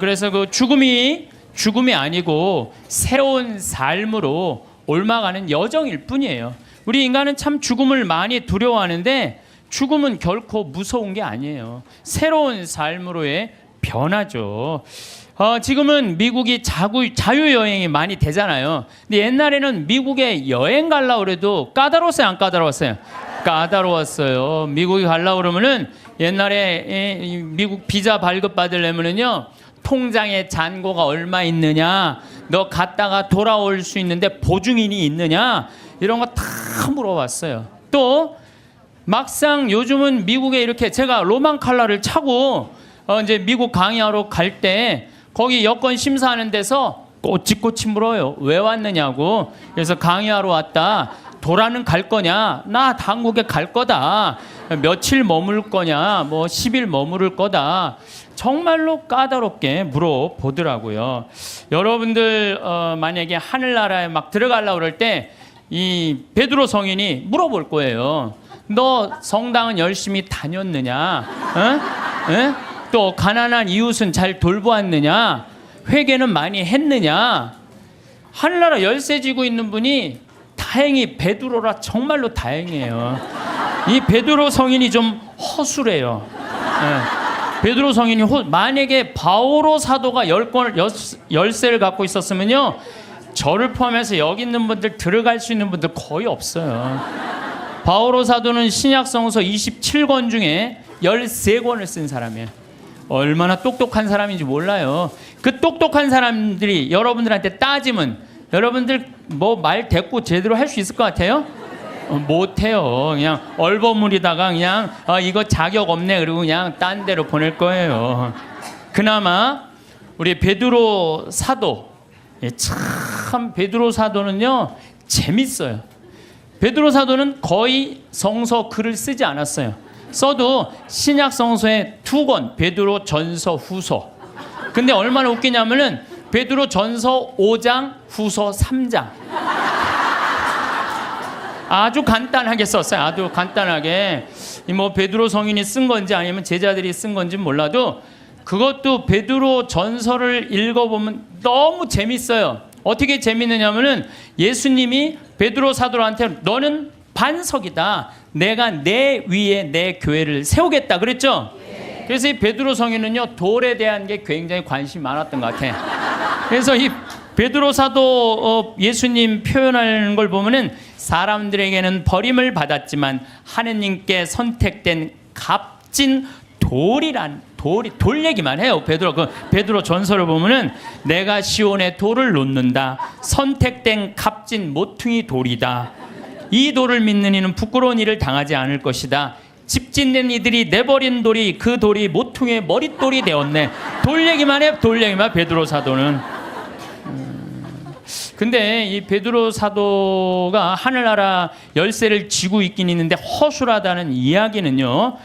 그래서 그 죽음이 아니고 새로운 삶으로 옮아가는 여정일 뿐이에요. 우리 인간은 참 죽음을 많이 두려워하는데 죽음은 결코 무서운 게 아니에요. 새로운 삶으로의 변화죠. 지금은 미국이 자유여행이 많이 되잖아요. 근데 옛날에는 미국에 여행 가려고 그래도 까다로웠어요, 안 까다로웠어요? 까다로웠어요. 미국에 가려고 그러면은 옛날에 미국 비자 발급 받으려면은요, 통장에 잔고가 얼마 있느냐, 너 갔다가 돌아올 수 있는데 보증인이 있느냐, 이런 거 다 물어봤어요. 또 막상 요즘은 미국에 이렇게 제가 로망 칼라를 차고 이제 미국 강의하러 갈 때 거기 여권 심사하는 데서 꼬치꼬치 물어요. 왜 왔느냐고. 그래서 강의하러 왔다. 도라는 갈 거냐? 나 한국에 갈 거다. 며칠 머물 거냐? 뭐 10일 머무를 거다. 정말로 까다롭게 물어보더라고요. 여러분들 만약에 하늘나라에 막 들어가려고 그럴 때 이 베드로 성인이 물어볼 거예요. 너 성당은 열심히 다녔느냐? 또 가난한 이웃은 잘 돌보았느냐? 회개는 많이 했느냐? 하늘나라 열쇠 쥐고 있는 분이 다행히 베드로라 정말로 다행이에요. 이 베드로 성인이 좀 허술해요. 베드로 성인이 만약에 바오로 사도가 열쇠를 갖고 있었으면요, 저를 포함해서 여기 있는 분들, 들어갈 수 있는 분들 거의 없어요. 바오로 사도는 신약성서 27권 중에 13권을 쓴 사람이에요. 얼마나 똑똑한 사람인지 몰라요. 그 똑똑한 사람들이 여러분들한테 따지면 여러분들 뭐 말 대꾸 제대로 할 수 있을 것 같아요? 못해요. 그냥 얼버무리다가 그냥 이거 자격 없네 그리고 그냥 딴 데로 보낼 거예요. 그나마 우리 베드로 사도, 참 베드로 사도는요 재밌어요. 베드로 사도는 거의 성서 글을 쓰지 않았어요. 써도 신약 성서에 2권, 베드로 전서, 후서. 근데 얼마나 웃기냐면은 베드로 전서 5장, 후서 3장. 아주 간단하게 썼어요. 아주 간단하게. 뭐 베드로 성인이 쓴 건지 아니면 제자들이 쓴 건지 몰라도 그것도 베드로 전서를 읽어보면 너무 재밌어요. 어떻게 재밌느냐면은 예수님이 베드로 사도한테 너는 반석이다. 내가 내 위에 내 교회를 세우겠다 그랬죠? 그래서 이 베드로 성인은요 돌에 대한 게 굉장히 관심이 많았던 것 같아요. 그래서 이 베드로 사도 예수님 표현하는 걸 보면은 사람들에게는 버림을 받았지만 하느님께 선택된 값진 돌이란 돌 얘기만 해요. 베드로 전서를 보면은 내가 시온에 돌을 놓는다. 선택된 값진 모퉁이 돌이다. 이 돌을 믿는 이는 부끄러운 일을 당하지 않을 것이다. 집 짓는 이들이 내버린 돌이 그 돌이 모퉁이의 머릿돌이 되었네. 돌 얘기만 해. 돌 얘기만 베드로 사도는. 근데 이 베드로 사도가 하늘나라 열쇠를 쥐고 있긴 있는데 허술하다는 이야기는요.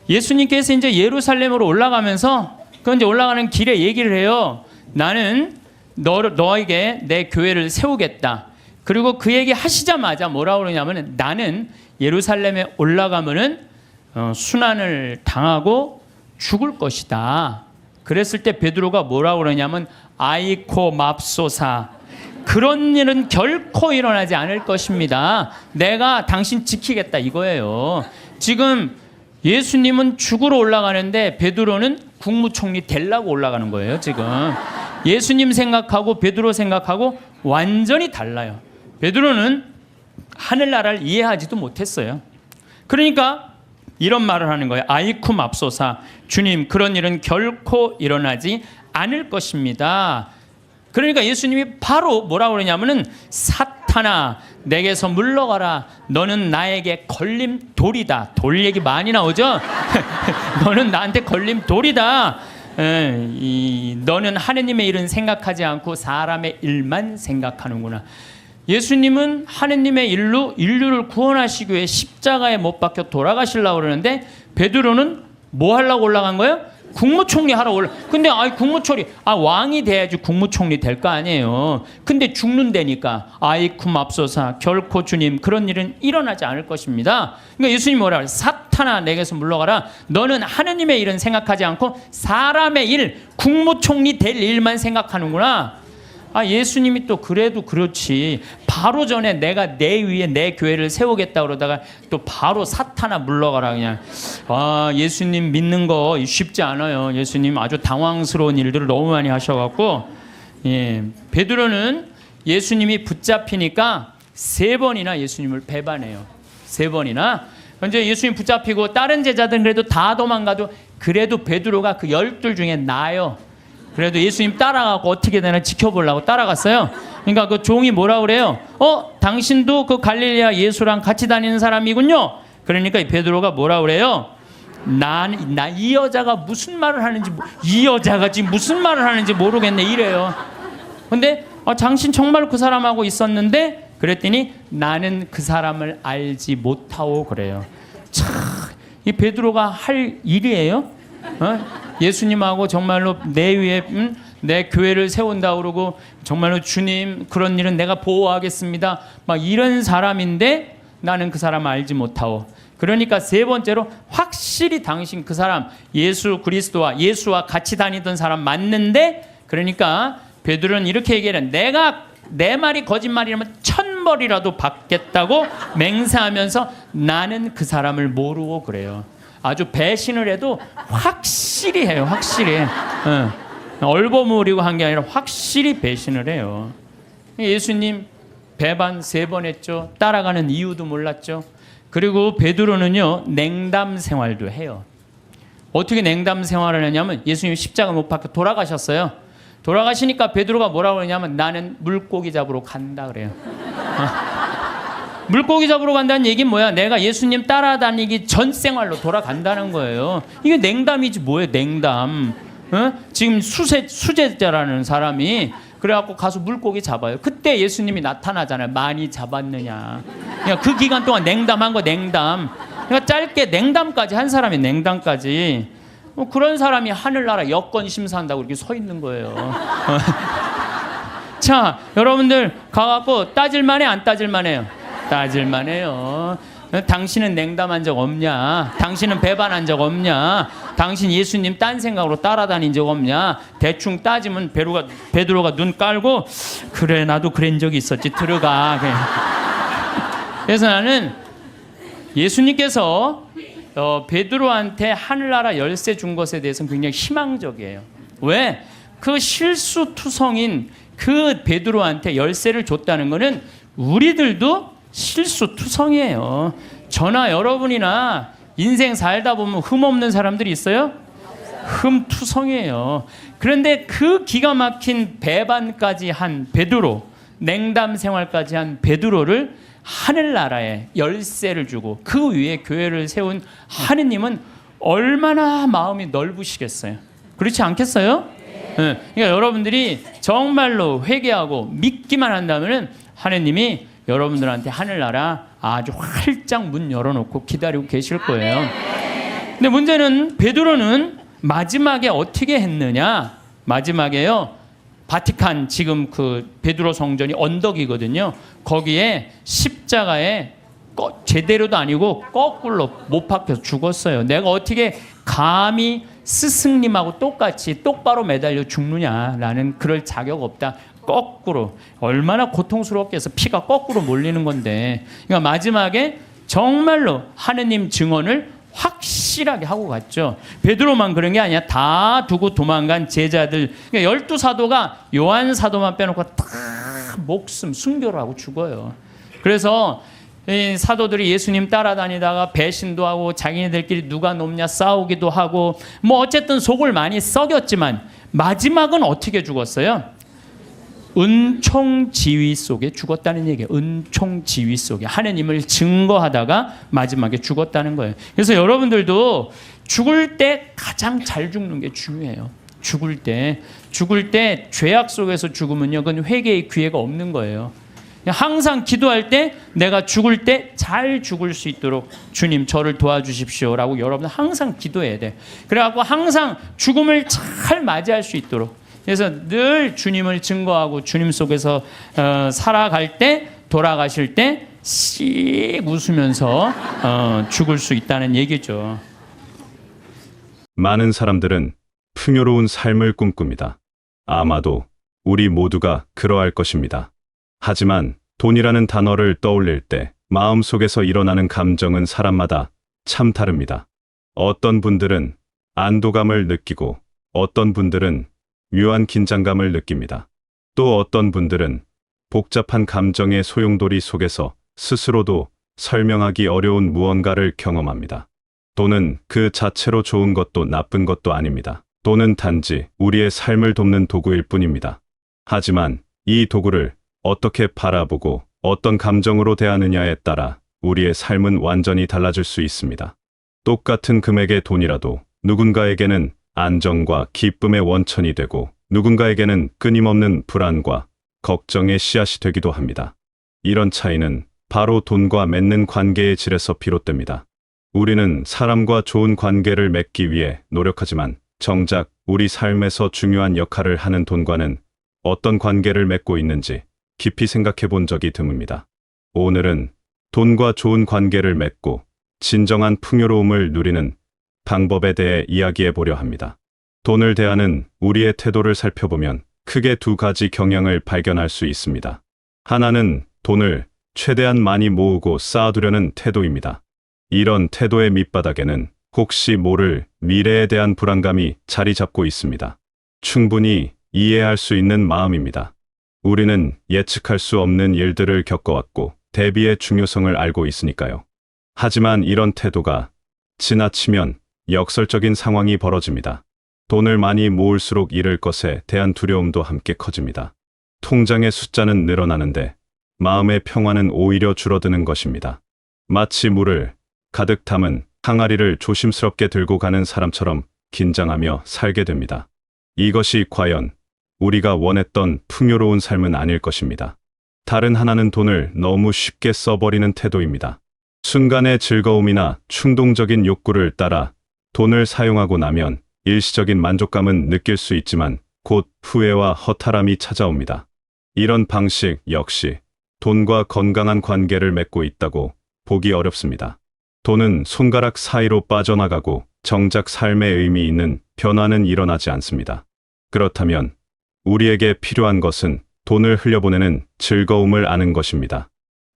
예수님께서 이제 예루살렘으로 올라가면서 그 이제 올라가는 길에 얘기를 해요. 나는 너에게 내 교회를 세우겠다. 그리고 그 얘기 하시자마자 뭐라고 그러냐면 나는 예루살렘에 올라가면은 순환을 당하고 죽을 것이다. 그랬을 때 베드로가 뭐라고 그러냐면 아이코 맙소사, 그런 일은 결코 일어나지 않을 것입니다. 내가 당신 지키겠다 이거예요. 지금 예수님은 죽으러 올라가는데 베드로는 국무총리 되려고 올라가는 거예요. 지금 예수님 생각하고 베드로 생각하고 완전히 달라요. 베드로는 하늘나라를 이해하지도 못했어요. 그러니까 이런 말을 하는 거예요. 아이쿠 맙소사, 주님 그런 일은 결코 일어나지 않을 것입니다. 그러니까 예수님이 바로 뭐라고 그러냐면은 사탄아 내게서 물러가라, 너는 나에게 걸림돌이다. 돌 얘기 많이 나오죠. 너는 나한테 걸림돌이다. 너는 하느님의 일은 생각하지 않고 사람의 일만 생각하는구나. 예수님은 하느님의 일로 인류를 구원하시기 위해 십자가에 못 박혀 돌아가시려고 그러는데 베드로는 뭐 하려고 올라간 거예요? 국무총리 하러 올라. 근데 국무총리 왕이 돼야지 국무총리 될 거 아니에요. 근데 죽는다니까 아이쿠 맙소사, 결코 주님 그런 일은 일어나지 않을 것입니다. 그러니까 예수님 뭐라 그래요? 사탄아 내게서 물러가라. 너는 하느님의 일은 생각하지 않고 사람의 일, 국무총리 될 일만 생각하는구나. 예수님이 또 그래도 그렇지. 바로 전에 내가 내 위에 내 교회를 세우겠다 그러다가 또 바로 사탄아 물러가라 그냥. 예수님 믿는 거 쉽지 않아요. 예수님 아주 당황스러운 일들을 너무 많이 하셔갖고, 베드로는 예수님이 붙잡히니까 3번이나 예수님을 배반해요. 3번이나. 이제 예수님 붙잡히고 다른 제자들은 그래도 다 도망가도 그래도 베드로가 그 12 중에 나요. 그래도 예수님 따라가고 어떻게 되나 지켜보려고 따라갔어요. 그러니까 그 종이 뭐라 그래요? 당신도 그 갈릴레아 예수랑 같이 다니는 사람이군요. 그러니까 이 베드로가 뭐라 그래요? 이 여자가 무슨 말을 하는지, 이 여자가 지금 무슨 말을 하는지 모르겠네 이래요. 근데 당신 정말 그 사람하고 있었는데 그랬더니 나는 그 사람을 알지 못하오 그래요. 참, 이 베드로가 할 일이에요? 예수님하고 정말로 내 위에 내 교회를 세운다 그러고 정말로 주님 그런 일은 내가 보호하겠습니다 막 이런 사람인데 나는 그 사람을 알지 못하오. 그러니까 3번째로 확실히 당신 그 사람 예수 그리스도와 예수와 같이 다니던 사람 맞는데, 그러니까 베드로는 이렇게 얘기해요. 내가 내 말이 거짓말이라면 1000벌이라도 받겠다고 맹세하면서 나는 그 사람을 모르고 그래요. 아주 배신을 해도 확실히 해요. 확실히. 얼버무리고 한 게 아니라 확실히 배신을 해요. 예수님 배반 3번 했죠. 따라가는 이유도 몰랐죠. 그리고 베드로는요 냉담 생활도 해요. 어떻게 냉담 생활을 하냐면 예수님 십자가 못 박혀 돌아가셨어요. 돌아가시니까 베드로가 뭐라고 그러냐면 나는 물고기 잡으러 간다 그래요. 물고기 잡으러 간다는 얘기는 뭐야? 내가 예수님 따라다니기 전 생활로 돌아간다는 거예요. 이게 냉담이지 뭐예요? 냉담. 지금 수제자라는 사람이 그래갖고 가서 물고기 잡아요. 그때 예수님이 나타나잖아요. 많이 잡았느냐. 그러니까 그 기간 동안 냉담한 거 냉담. 그러니까 짧게 냉담까지 한 사람이 냉담까지. 그런 사람이 하늘나라 여권 심사한다고 이렇게 서 있는 거예요. 자, 여러분들 가갖고 따질만해 안 따질만해요? 따질만해요. 당신은 냉담한 적 없냐? 당신은 배반한 적 없냐? 당신 예수님 딴 생각으로 따라다닌 적 없냐? 대충 따지면 베드로가 눈 깔고 그래 나도 그런 적이 있었지 들어가. 그래서 나는 예수님께서 베드로한테 하늘나라 열쇠 준 것에 대해서는 굉장히 희망적이에요. 왜? 그 실수투성인 그 베드로한테 열쇠를 줬다는 것은 우리들도 실수투성이에요. 저나 여러분이나 인생 살다 보면 흠없는 사람들이 있어요? 흠투성이에요. 그런데 그 기가 막힌 배반까지 한 베드로, 냉담 생활까지 한 베드로를 하늘나라에 열쇠를 주고 그 위에 교회를 세운 하느님은 얼마나 마음이 넓으시겠어요? 그렇지 않겠어요? 네. 그러니까 여러분들이 정말로 회개하고 믿기만 한다면 하느님이 여러분들한테 하늘나라 아주 활짝 문 열어놓고 기다리고 계실 거예요. 근데 문제는 베드로는 마지막에 어떻게 했느냐? 마지막에요 바티칸 지금 그 베드로 성전이 언덕이거든요. 거기에 십자가에 제대로도 아니고 거꾸로 못 박혀서 죽었어요. 내가 어떻게 감히 스승님하고 똑같이 똑바로 매달려 죽느냐라는 그럴 자격 없다. 거꾸로 얼마나 고통스럽게 해서 피가 거꾸로 몰리는 건데, 그러니까 마지막에 정말로 하느님 증언을 확실하게 하고 갔죠. 베드로만 그런 게 아니야. 다 두고 도망간 제자들, 그러니까 12사도가 요한 사도만 빼놓고 다 목숨 순교를 하고 죽어요. 그래서 이 사도들이 예수님 따라다니다가 배신도 하고 자기네들끼리 누가 높냐 싸우기도 하고 뭐 어쨌든 속을 많이 썩였지만 마지막은 어떻게 죽었어요? 은총지휘 속에 죽었다는 얘기예요. 은총지휘 속에 하느님을 증거하다가 마지막에 죽었다는 거예요. 그래서 여러분들도 죽을 때 가장 잘 죽는 게 중요해요. 죽을 때 죄악 속에서 죽으면요, 그건 회개의 기회가 없는 거예요. 항상 기도할 때 내가 죽을 때 잘 죽을 수 있도록 주님 저를 도와주십시오라고 여러분 항상 기도해야 돼. 그래갖고 항상 죽음을 잘 맞이할 수 있도록, 그래서 늘 주님을 증거하고 주님 속에서 살아갈 때, 돌아가실 때 씩 웃으면서 죽을 수 있다는 얘기죠. 많은 사람들은 풍요로운 삶을 꿈꿉니다. 아마도 우리 모두가 그러할 것입니다. 하지만 돈이라는 단어를 떠올릴 때 마음속에서 일어나는 감정은 사람마다 참 다릅니다. 어떤 분들은 안도감을 느끼고 어떤 분들은 묘한 긴장감을 느낍니다. 또 어떤 분들은 복잡한 감정의 소용돌이 속에서 스스로도 설명하기 어려운 무언가를 경험합니다. 돈은 그 자체로 좋은 것도 나쁜 것도 아닙니다. 돈은 단지 우리의 삶을 돕는 도구일 뿐입니다. 하지만 이 도구를 어떻게 바라보고 어떤 감정으로 대하느냐에 따라 우리의 삶은 완전히 달라질 수 있습니다. 똑같은 금액의 돈이라도 누군가에게는 안정과 기쁨의 원천이 되고 누군가에게는 끊임없는 불안과 걱정의 씨앗이 되기도 합니다. 이런 차이는 바로 돈과 맺는 관계의 질에서 비롯됩니다. 우리는 사람과 좋은 관계를 맺기 위해 노력하지만 정작 우리 삶에서 중요한 역할을 하는 돈과는 어떤 관계를 맺고 있는지 깊이 생각해 본 적이 드뭅니다. 오늘은 돈과 좋은 관계를 맺고 진정한 풍요로움을 누리는 방법에 대해 이야기해 보려 합니다. 돈을 대하는 우리의 태도를 살펴보면 크게 두 가지 경향을 발견할 수 있습니다. 하나는 돈을 최대한 많이 모으고 쌓아두려는 태도입니다. 이런 태도의 밑바닥에는 혹시 모를 미래에 대한 불안감이 자리 잡고 있습니다. 충분히 이해할 수 있는 마음입니다. 우리는 예측할 수 없는 일들을 겪어왔고 대비의 중요성을 알고 있으니까요. 하지만 이런 태도가 지나치면 역설적인 상황이 벌어집니다. 돈을 많이 모을수록 잃을 것에 대한 두려움도 함께 커집니다. 통장의 숫자는 늘어나는데 마음의 평화는 오히려 줄어드는 것입니다. 마치 물을 가득 담은 항아리를 조심스럽게 들고 가는 사람처럼 긴장하며 살게 됩니다. 이것이 과연 우리가 원했던 풍요로운 삶은 아닐 것입니다. 다른 하나는 돈을 너무 쉽게 써버리는 태도입니다. 순간의 즐거움이나 충동적인 욕구를 따라 돈을 사용하고 나면 일시적인 만족감은 느낄 수 있지만 곧 후회와 허탈함이 찾아옵니다. 이런 방식 역시 돈과 건강한 관계를 맺고 있다고 보기 어렵습니다. 돈은 손가락 사이로 빠져나가고 정작 삶에 의미 있는 변화는 일어나지 않습니다. 그렇다면 우리에게 필요한 것은 돈을 흘려보내는 즐거움을 아는 것입니다.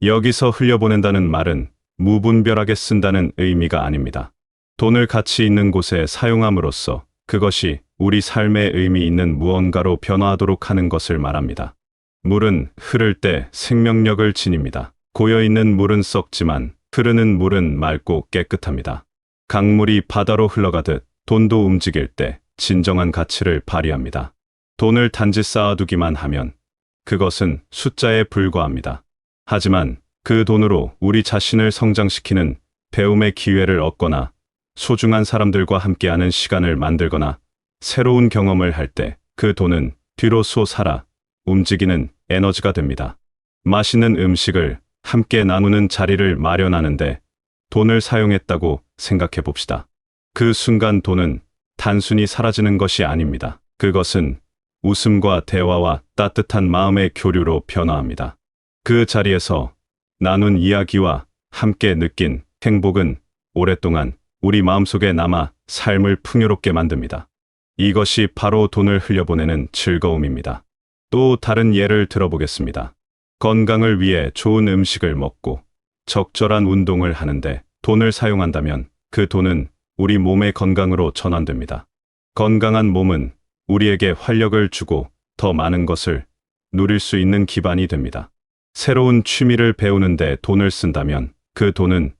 여기서 흘려보낸다는 말은 무분별하게 쓴다는 의미가 아닙니다. 돈을 가치 있는 곳에 사용함으로써 그것이 우리 삶에 의미 있는 무언가로 변화하도록 하는 것을 말합니다. 물은 흐를 때 생명력을 지닙니다. 고여있는 물은 썩지만 흐르는 물은 맑고 깨끗합니다. 강물이 바다로 흘러가듯 돈도 움직일 때 진정한 가치를 발휘합니다. 돈을 단지 쌓아두기만 하면 그것은 숫자에 불과합니다. 하지만 그 돈으로 우리 자신을 성장시키는 배움의 기회를 얻거나 소중한 사람들과 함께하는 시간을 만들거나 새로운 경험을 할 때 그 돈은 뒤로서 살아 움직이는 에너지가 됩니다. 맛있는 음식을 함께 나누는 자리를 마련하는데 돈을 사용했다고 생각해 봅시다. 그 순간 돈은 단순히 사라지는 것이 아닙니다. 그것은 웃음과 대화와 따뜻한 마음의 교류로 변화합니다. 그 자리에서 나눈 이야기와 함께 느낀 행복은 오랫동안 우리 마음속에 남아 삶을 풍요롭게 만듭니다. 이것이 바로 돈을 흘려보내는 즐거움입니다. 또 다른 예를 들어보겠습니다. 건강을 위해 좋은 음식을 먹고 적절한 운동을 하는데 돈을 사용한다면 그 돈은 우리 몸의 건강으로 전환됩니다. 건강한 몸은 우리에게 활력을 주고 더 많은 것을 누릴 수 있는 기반이 됩니다. 새로운 취미를 배우는데 돈을 쓴다면 그 돈은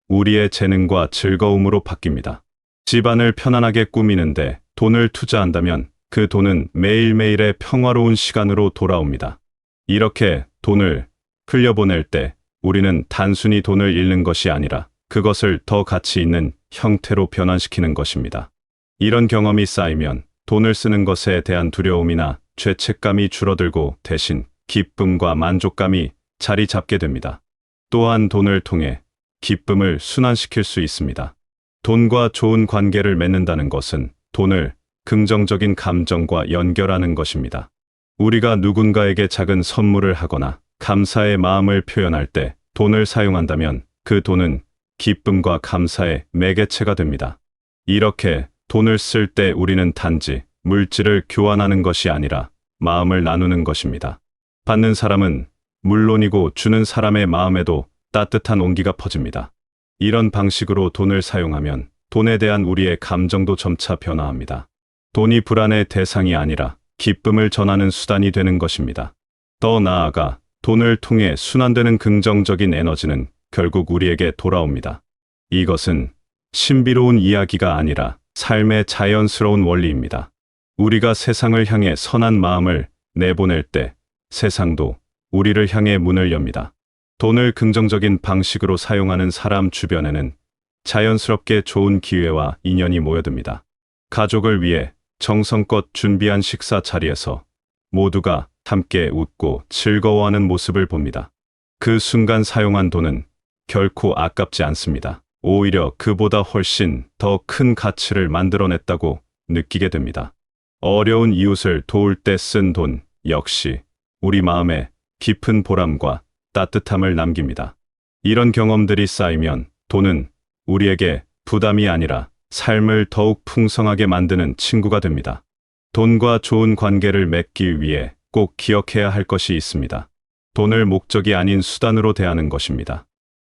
우리의 재능과 즐거움으로 바뀝니다. 집안을 편안하게 꾸미는데 돈을 투자한다면 그 돈은 매일매일의 평화로운 시간으로 돌아옵니다. 이렇게 돈을 흘려보낼 때 우리는 단순히 돈을 잃는 것이 아니라 그것을 더 가치 있는 형태로 변환시키는 것입니다. 이런 경험이 쌓이면 돈을 쓰는 것에 대한 두려움이나 죄책감이 줄어들고 대신 기쁨과 만족감이 자리 잡게 됩니다. 또한 돈을 통해 기쁨을 순환시킬 수 있습니다. 돈과 좋은 관계를 맺는다는 것은 돈을 긍정적인 감정과 연결하는 것입니다. 우리가 누군가에게 작은 선물을 하거나 감사의 마음을 표현할 때 돈을 사용한다면 그 돈은 기쁨과 감사의 매개체가 됩니다. 이렇게 돈을 쓸 때 우리는 단지 물질을 교환하는 것이 아니라 마음을 나누는 것입니다. 받는 사람은 물론이고 주는 사람의 마음에도 따뜻한 온기가 퍼집니다. 이런 방식으로 돈을 사용하면 돈에 대한 우리의 감정도 점차 변화합니다. 돈이 불안의 대상이 아니라 기쁨을 전하는 수단이 되는 것입니다. 더 나아가 돈을 통해 순환되는 긍정적인 에너지는 결국 우리에게 돌아옵니다. 이것은 신비로운 이야기가 아니라 삶의 자연스러운 원리입니다. 우리가 세상을 향해 선한 마음을 내보낼 때 세상도 우리를 향해 문을 엽니다. 돈을 긍정적인 방식으로 사용하는 사람 주변에는 자연스럽게 좋은 기회와 인연이 모여듭니다. 가족을 위해 정성껏 준비한 식사 자리에서 모두가 함께 웃고 즐거워하는 모습을 봅니다. 그 순간 사용한 돈은 결코 아깝지 않습니다. 오히려 그보다 훨씬 더 큰 가치를 만들어냈다고 느끼게 됩니다. 어려운 이웃을 도울 때 쓴 돈 역시 우리 마음에 깊은 보람과 따뜻함을 남깁니다. 이런 경험들이 쌓이면 돈은 우리에게 부담이 아니라 삶을 더욱 풍성하게 만드는 친구가 됩니다. 돈과 좋은 관계를 맺기 위해 꼭 기억해야 할 것이 있습니다. 돈을 목적이 아닌 수단으로 대하는 것입니다.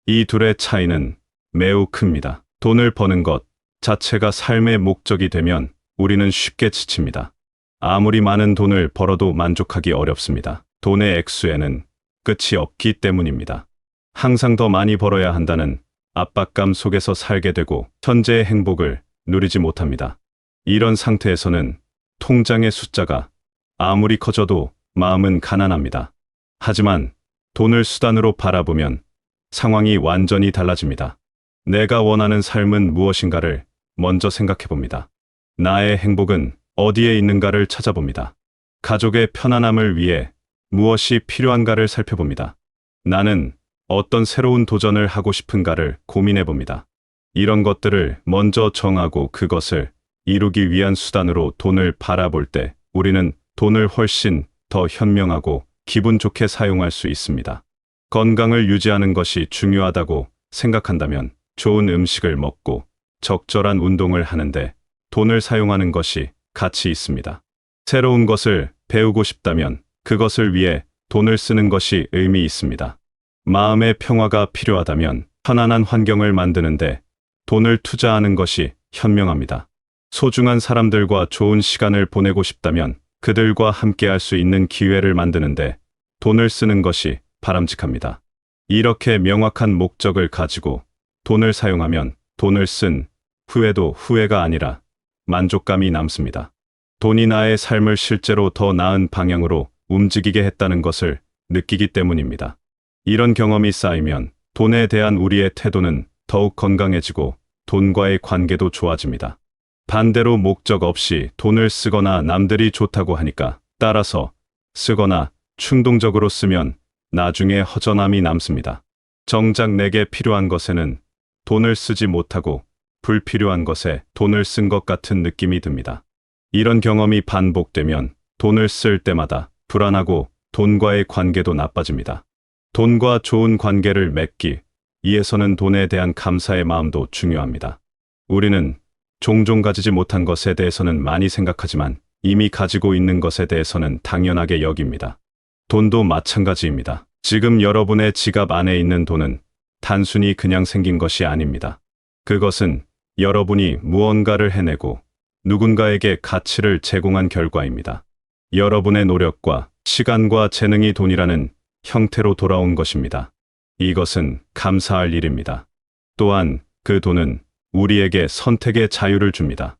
이 둘의 차이는 매우 큽니다. 돈을 버는 것 자체가 삶의 목적이 되면 우리는 쉽게 지칩니다. 아무리 많은 돈을 벌어도 만족하기 어렵습니다. 돈의 액수에는 끝이 없기 때문입니다. 항상 더 많이 벌어야 한다는 압박감 속에서 살게 되고 현재의 행복을 누리지 못합니다. 이런 상태에서는 통장의 숫자가 아무리 커져도 마음은 가난합니다. 하지만 돈을 수단으로 바라보면 상황이 완전히 달라집니다. 내가 원하는 삶은 무엇인가를 먼저 생각해 봅니다. 나의 행복은 어디에 있는가를 찾아봅니다. 가족의 편안함을 위해 무엇이 필요한가를 살펴봅니다. 나는 어떤 새로운 도전을 하고 싶은가를 고민해 봅니다. 이런 것들을 먼저 정하고 그것을 이루기 위한 수단으로 돈을 바라볼 때 우리는 돈을 훨씬 더 현명하고 기분 좋게 사용할 수 있습니다. 건강을 유지하는 것이 중요하다고 생각한다면 좋은 음식을 먹고 적절한 운동을 하는데 돈을 사용하는 것이 가치 있습니다. 새로운 것을 배우고 싶다면 그것을 위해 돈을 쓰는 것이 의미 있습니다. 마음의 평화가 필요하다면 편안한 환경을 만드는데 돈을 투자하는 것이 현명합니다. 소중한 사람들과 좋은 시간을 보내고 싶다면 그들과 함께할 수 있는 기회를 만드는데 돈을 쓰는 것이 바람직합니다. 이렇게 명확한 목적을 가지고 돈을 사용하면 돈을 쓴 후에도 후회가 아니라 만족감이 남습니다. 돈이 나의 삶을 실제로 더 나은 방향으로 움직이게 했다는 것을 느끼기 때문입니다. 이런 경험이 쌓이면 돈에 대한 우리의 태도는 더욱 건강해지고 돈과의 관계도 좋아집니다. 반대로 목적 없이 돈을 쓰거나 남들이 좋다고 하니까 따라서 쓰거나 충동적으로 쓰면 나중에 허전함이 남습니다. 정작 내게 필요한 것에는 돈을 쓰지 못하고 불필요한 것에 돈을 쓴 것 같은 느낌이 듭니다. 이런 경험이 반복되면 돈을 쓸 때마다 불안하고 돈과의 관계도 나빠집니다. 돈과 좋은 관계를 맺기 위해서는 돈에 대한 감사의 마음도 중요합니다. 우리는 종종 가지지 못한 것에 대해서는 많이 생각하지만 이미 가지고 있는 것에 대해서는 당연하게 여깁니다. 돈도 마찬가지입니다. 지금 여러분의 지갑 안에 있는 돈은 단순히 그냥 생긴 것이 아닙니다. 그것은 여러분이 무언가를 해내고 누군가에게 가치를 제공한 결과입니다. 여러분의 노력과 시간과 재능이 돈이라는 형태로 돌아온 것입니다. 이것은 감사할 일입니다. 또한 그 돈은 우리에게 선택의 자유를 줍니다.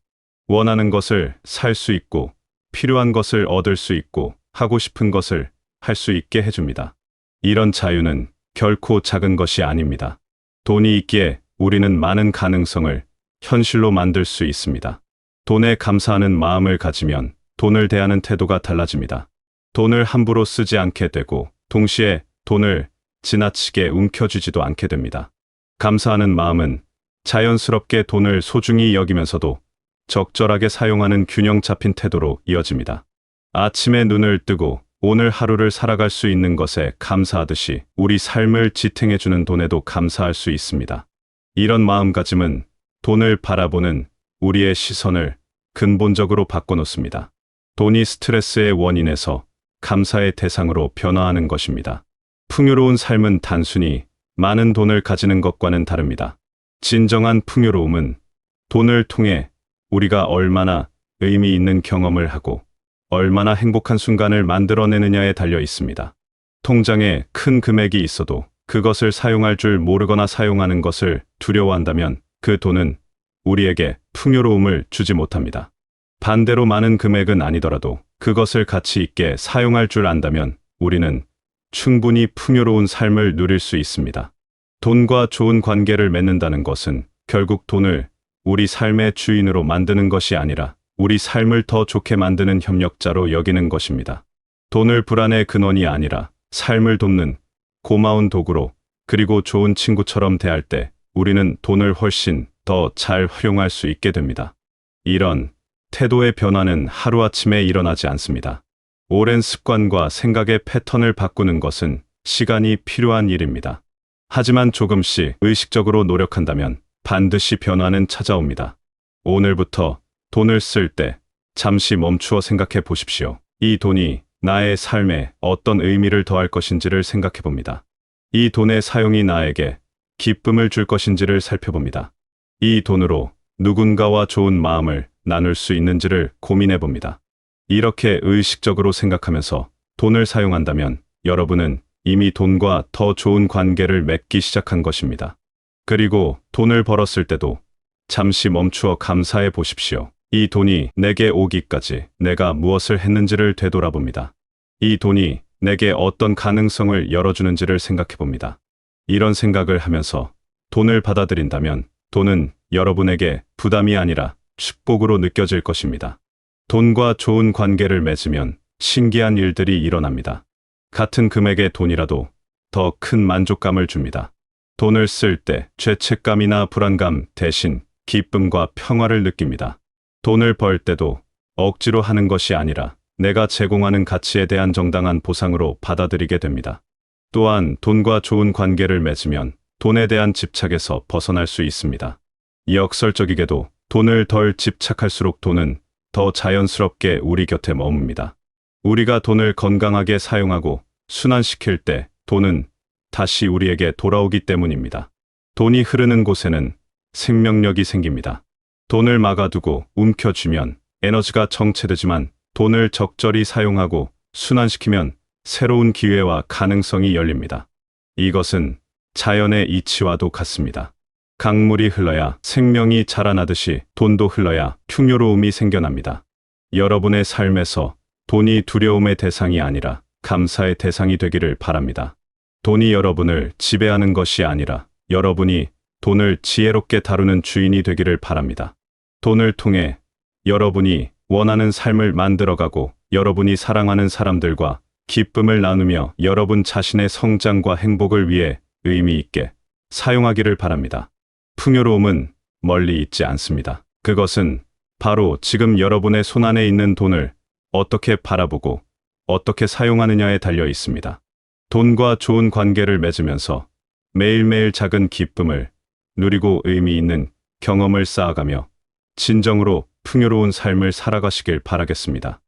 원하는 것을 살 수 있고, 필요한 것을 얻을 수 있고, 하고 싶은 것을 할 수 있게 해줍니다. 이런 자유는 결코 작은 것이 아닙니다. 돈이 있기에 우리는 많은 가능성을 현실로 만들 수 있습니다. 돈에 감사하는 마음을 가지면 돈을 대하는 태도가 달라집니다. 돈을 함부로 쓰지 않게 되고 동시에 돈을 지나치게 움켜쥐지도 않게 됩니다. 감사하는 마음은 자연스럽게 돈을 소중히 여기면서도 적절하게 사용하는 균형 잡힌 태도로 이어집니다. 아침에 눈을 뜨고 오늘 하루를 살아갈 수 있는 것에 감사하듯이 우리 삶을 지탱해주는 돈에도 감사할 수 있습니다. 이런 마음가짐은 돈을 바라보는 우리의 시선을 근본적으로 바꿔놓습니다. 돈이 스트레스의 원인에서 감사의 대상으로 변화하는 것입니다. 풍요로운 삶은 단순히 많은 돈을 가지는 것과는 다릅니다. 진정한 풍요로움은 돈을 통해 우리가 얼마나 의미 있는 경험을 하고 얼마나 행복한 순간을 만들어내느냐에 달려 있습니다. 통장에 큰 금액이 있어도 그것을 사용할 줄 모르거나 사용하는 것을 두려워한다면 그 돈은 우리에게 풍요로움을 주지 못합니다. 반대로 많은 금액은 아니더라도 그것을 가치 있게 사용할 줄 안다면 우리는 충분히 풍요로운 삶을 누릴 수 있습니다. 돈과 좋은 관계를 맺는다는 것은 결국 돈을 우리 삶의 주인으로 만드는 것이 아니라 우리 삶을 더 좋게 만드는 협력자로 여기는 것입니다. 돈을 불안의 근원이 아니라 삶을 돕는 고마운 도구로, 그리고 좋은 친구처럼 대할 때 우리는 돈을 훨씬 더 잘 활용할 수 있게 됩니다. 이런 태도의 변화는 하루아침에 일어나지 않습니다. 오랜 습관과 생각의 패턴을 바꾸는 것은 시간이 필요한 일입니다. 하지만 조금씩 의식적으로 노력한다면 반드시 변화는 찾아옵니다. 오늘부터 돈을 쓸 때 잠시 멈추어 생각해 보십시오. 이 돈이 나의 삶에 어떤 의미를 더할 것인지를 생각해 봅니다. 이 돈의 사용이 나에게 기쁨을 줄 것인지를 살펴봅니다. 이 돈으로 누군가와 좋은 마음을 나눌 수 있는지를 고민해 봅니다. 이렇게 의식적으로 생각하면서 돈을 사용한다면 여러분은 이미 돈과 더 좋은 관계를 맺기 시작한 것입니다. 그리고 돈을 벌었을 때도 잠시 멈추어 감사해 보십시오. 이 돈이 내게 오기까지 내가 무엇을 했는지를 되돌아봅니다. 이 돈이 내게 어떤 가능성을 열어주는지를 생각해 봅니다. 이런 생각을 하면서 돈을 받아들인다면 돈은 여러분에게 부담이 아니라 축복으로 느껴질 것입니다. 돈과 좋은 관계를 맺으면 신기한 일들이 일어납니다. 같은 금액의 돈이라도 더 큰 만족감을 줍니다. 돈을 쓸 때 죄책감이나 불안감 대신 기쁨과 평화를 느낍니다. 돈을 벌 때도 억지로 하는 것이 아니라 내가 제공하는 가치에 대한 정당한 보상으로 받아들이게 됩니다. 또한 돈과 좋은 관계를 맺으면 돈에 대한 집착에서 벗어날 수 있습니다. 역설적이게도 돈을 덜 집착할수록 돈은 더 자연스럽게 우리 곁에 머뭅니다. 우리가 돈을 건강하게 사용하고 순환시킬 때 돈은 다시 우리에게 돌아오기 때문입니다. 돈이 흐르는 곳에는 생명력이 생깁니다. 돈을 막아두고 움켜쥐면 에너지가 정체되지만 돈을 적절히 사용하고 순환시키면 새로운 기회와 가능성이 열립니다. 이것은 자연의 이치와도 같습니다. 강물이 흘러야 생명이 자라나듯이 돈도 흘러야 풍요로움이 생겨납니다. 여러분의 삶에서 돈이 두려움의 대상이 아니라 감사의 대상이 되기를 바랍니다. 돈이 여러분을 지배하는 것이 아니라 여러분이 돈을 지혜롭게 다루는 주인이 되기를 바랍니다. 돈을 통해 여러분이 원하는 삶을 만들어가고 여러분이 사랑하는 사람들과 기쁨을 나누며 여러분 자신의 성장과 행복을 위해 의미 있게 사용하기를 바랍니다. 풍요로움은 멀리 있지 않습니다. 그것은 바로 지금 여러분의 손안에 있는 돈을 어떻게 바라보고 어떻게 사용하느냐에 달려 있습니다. 돈과 좋은 관계를 맺으면서 매일매일 작은 기쁨을 누리고 의미 있는 경험을 쌓아가며 진정으로 풍요로운 삶을 살아가시길 바라겠습니다.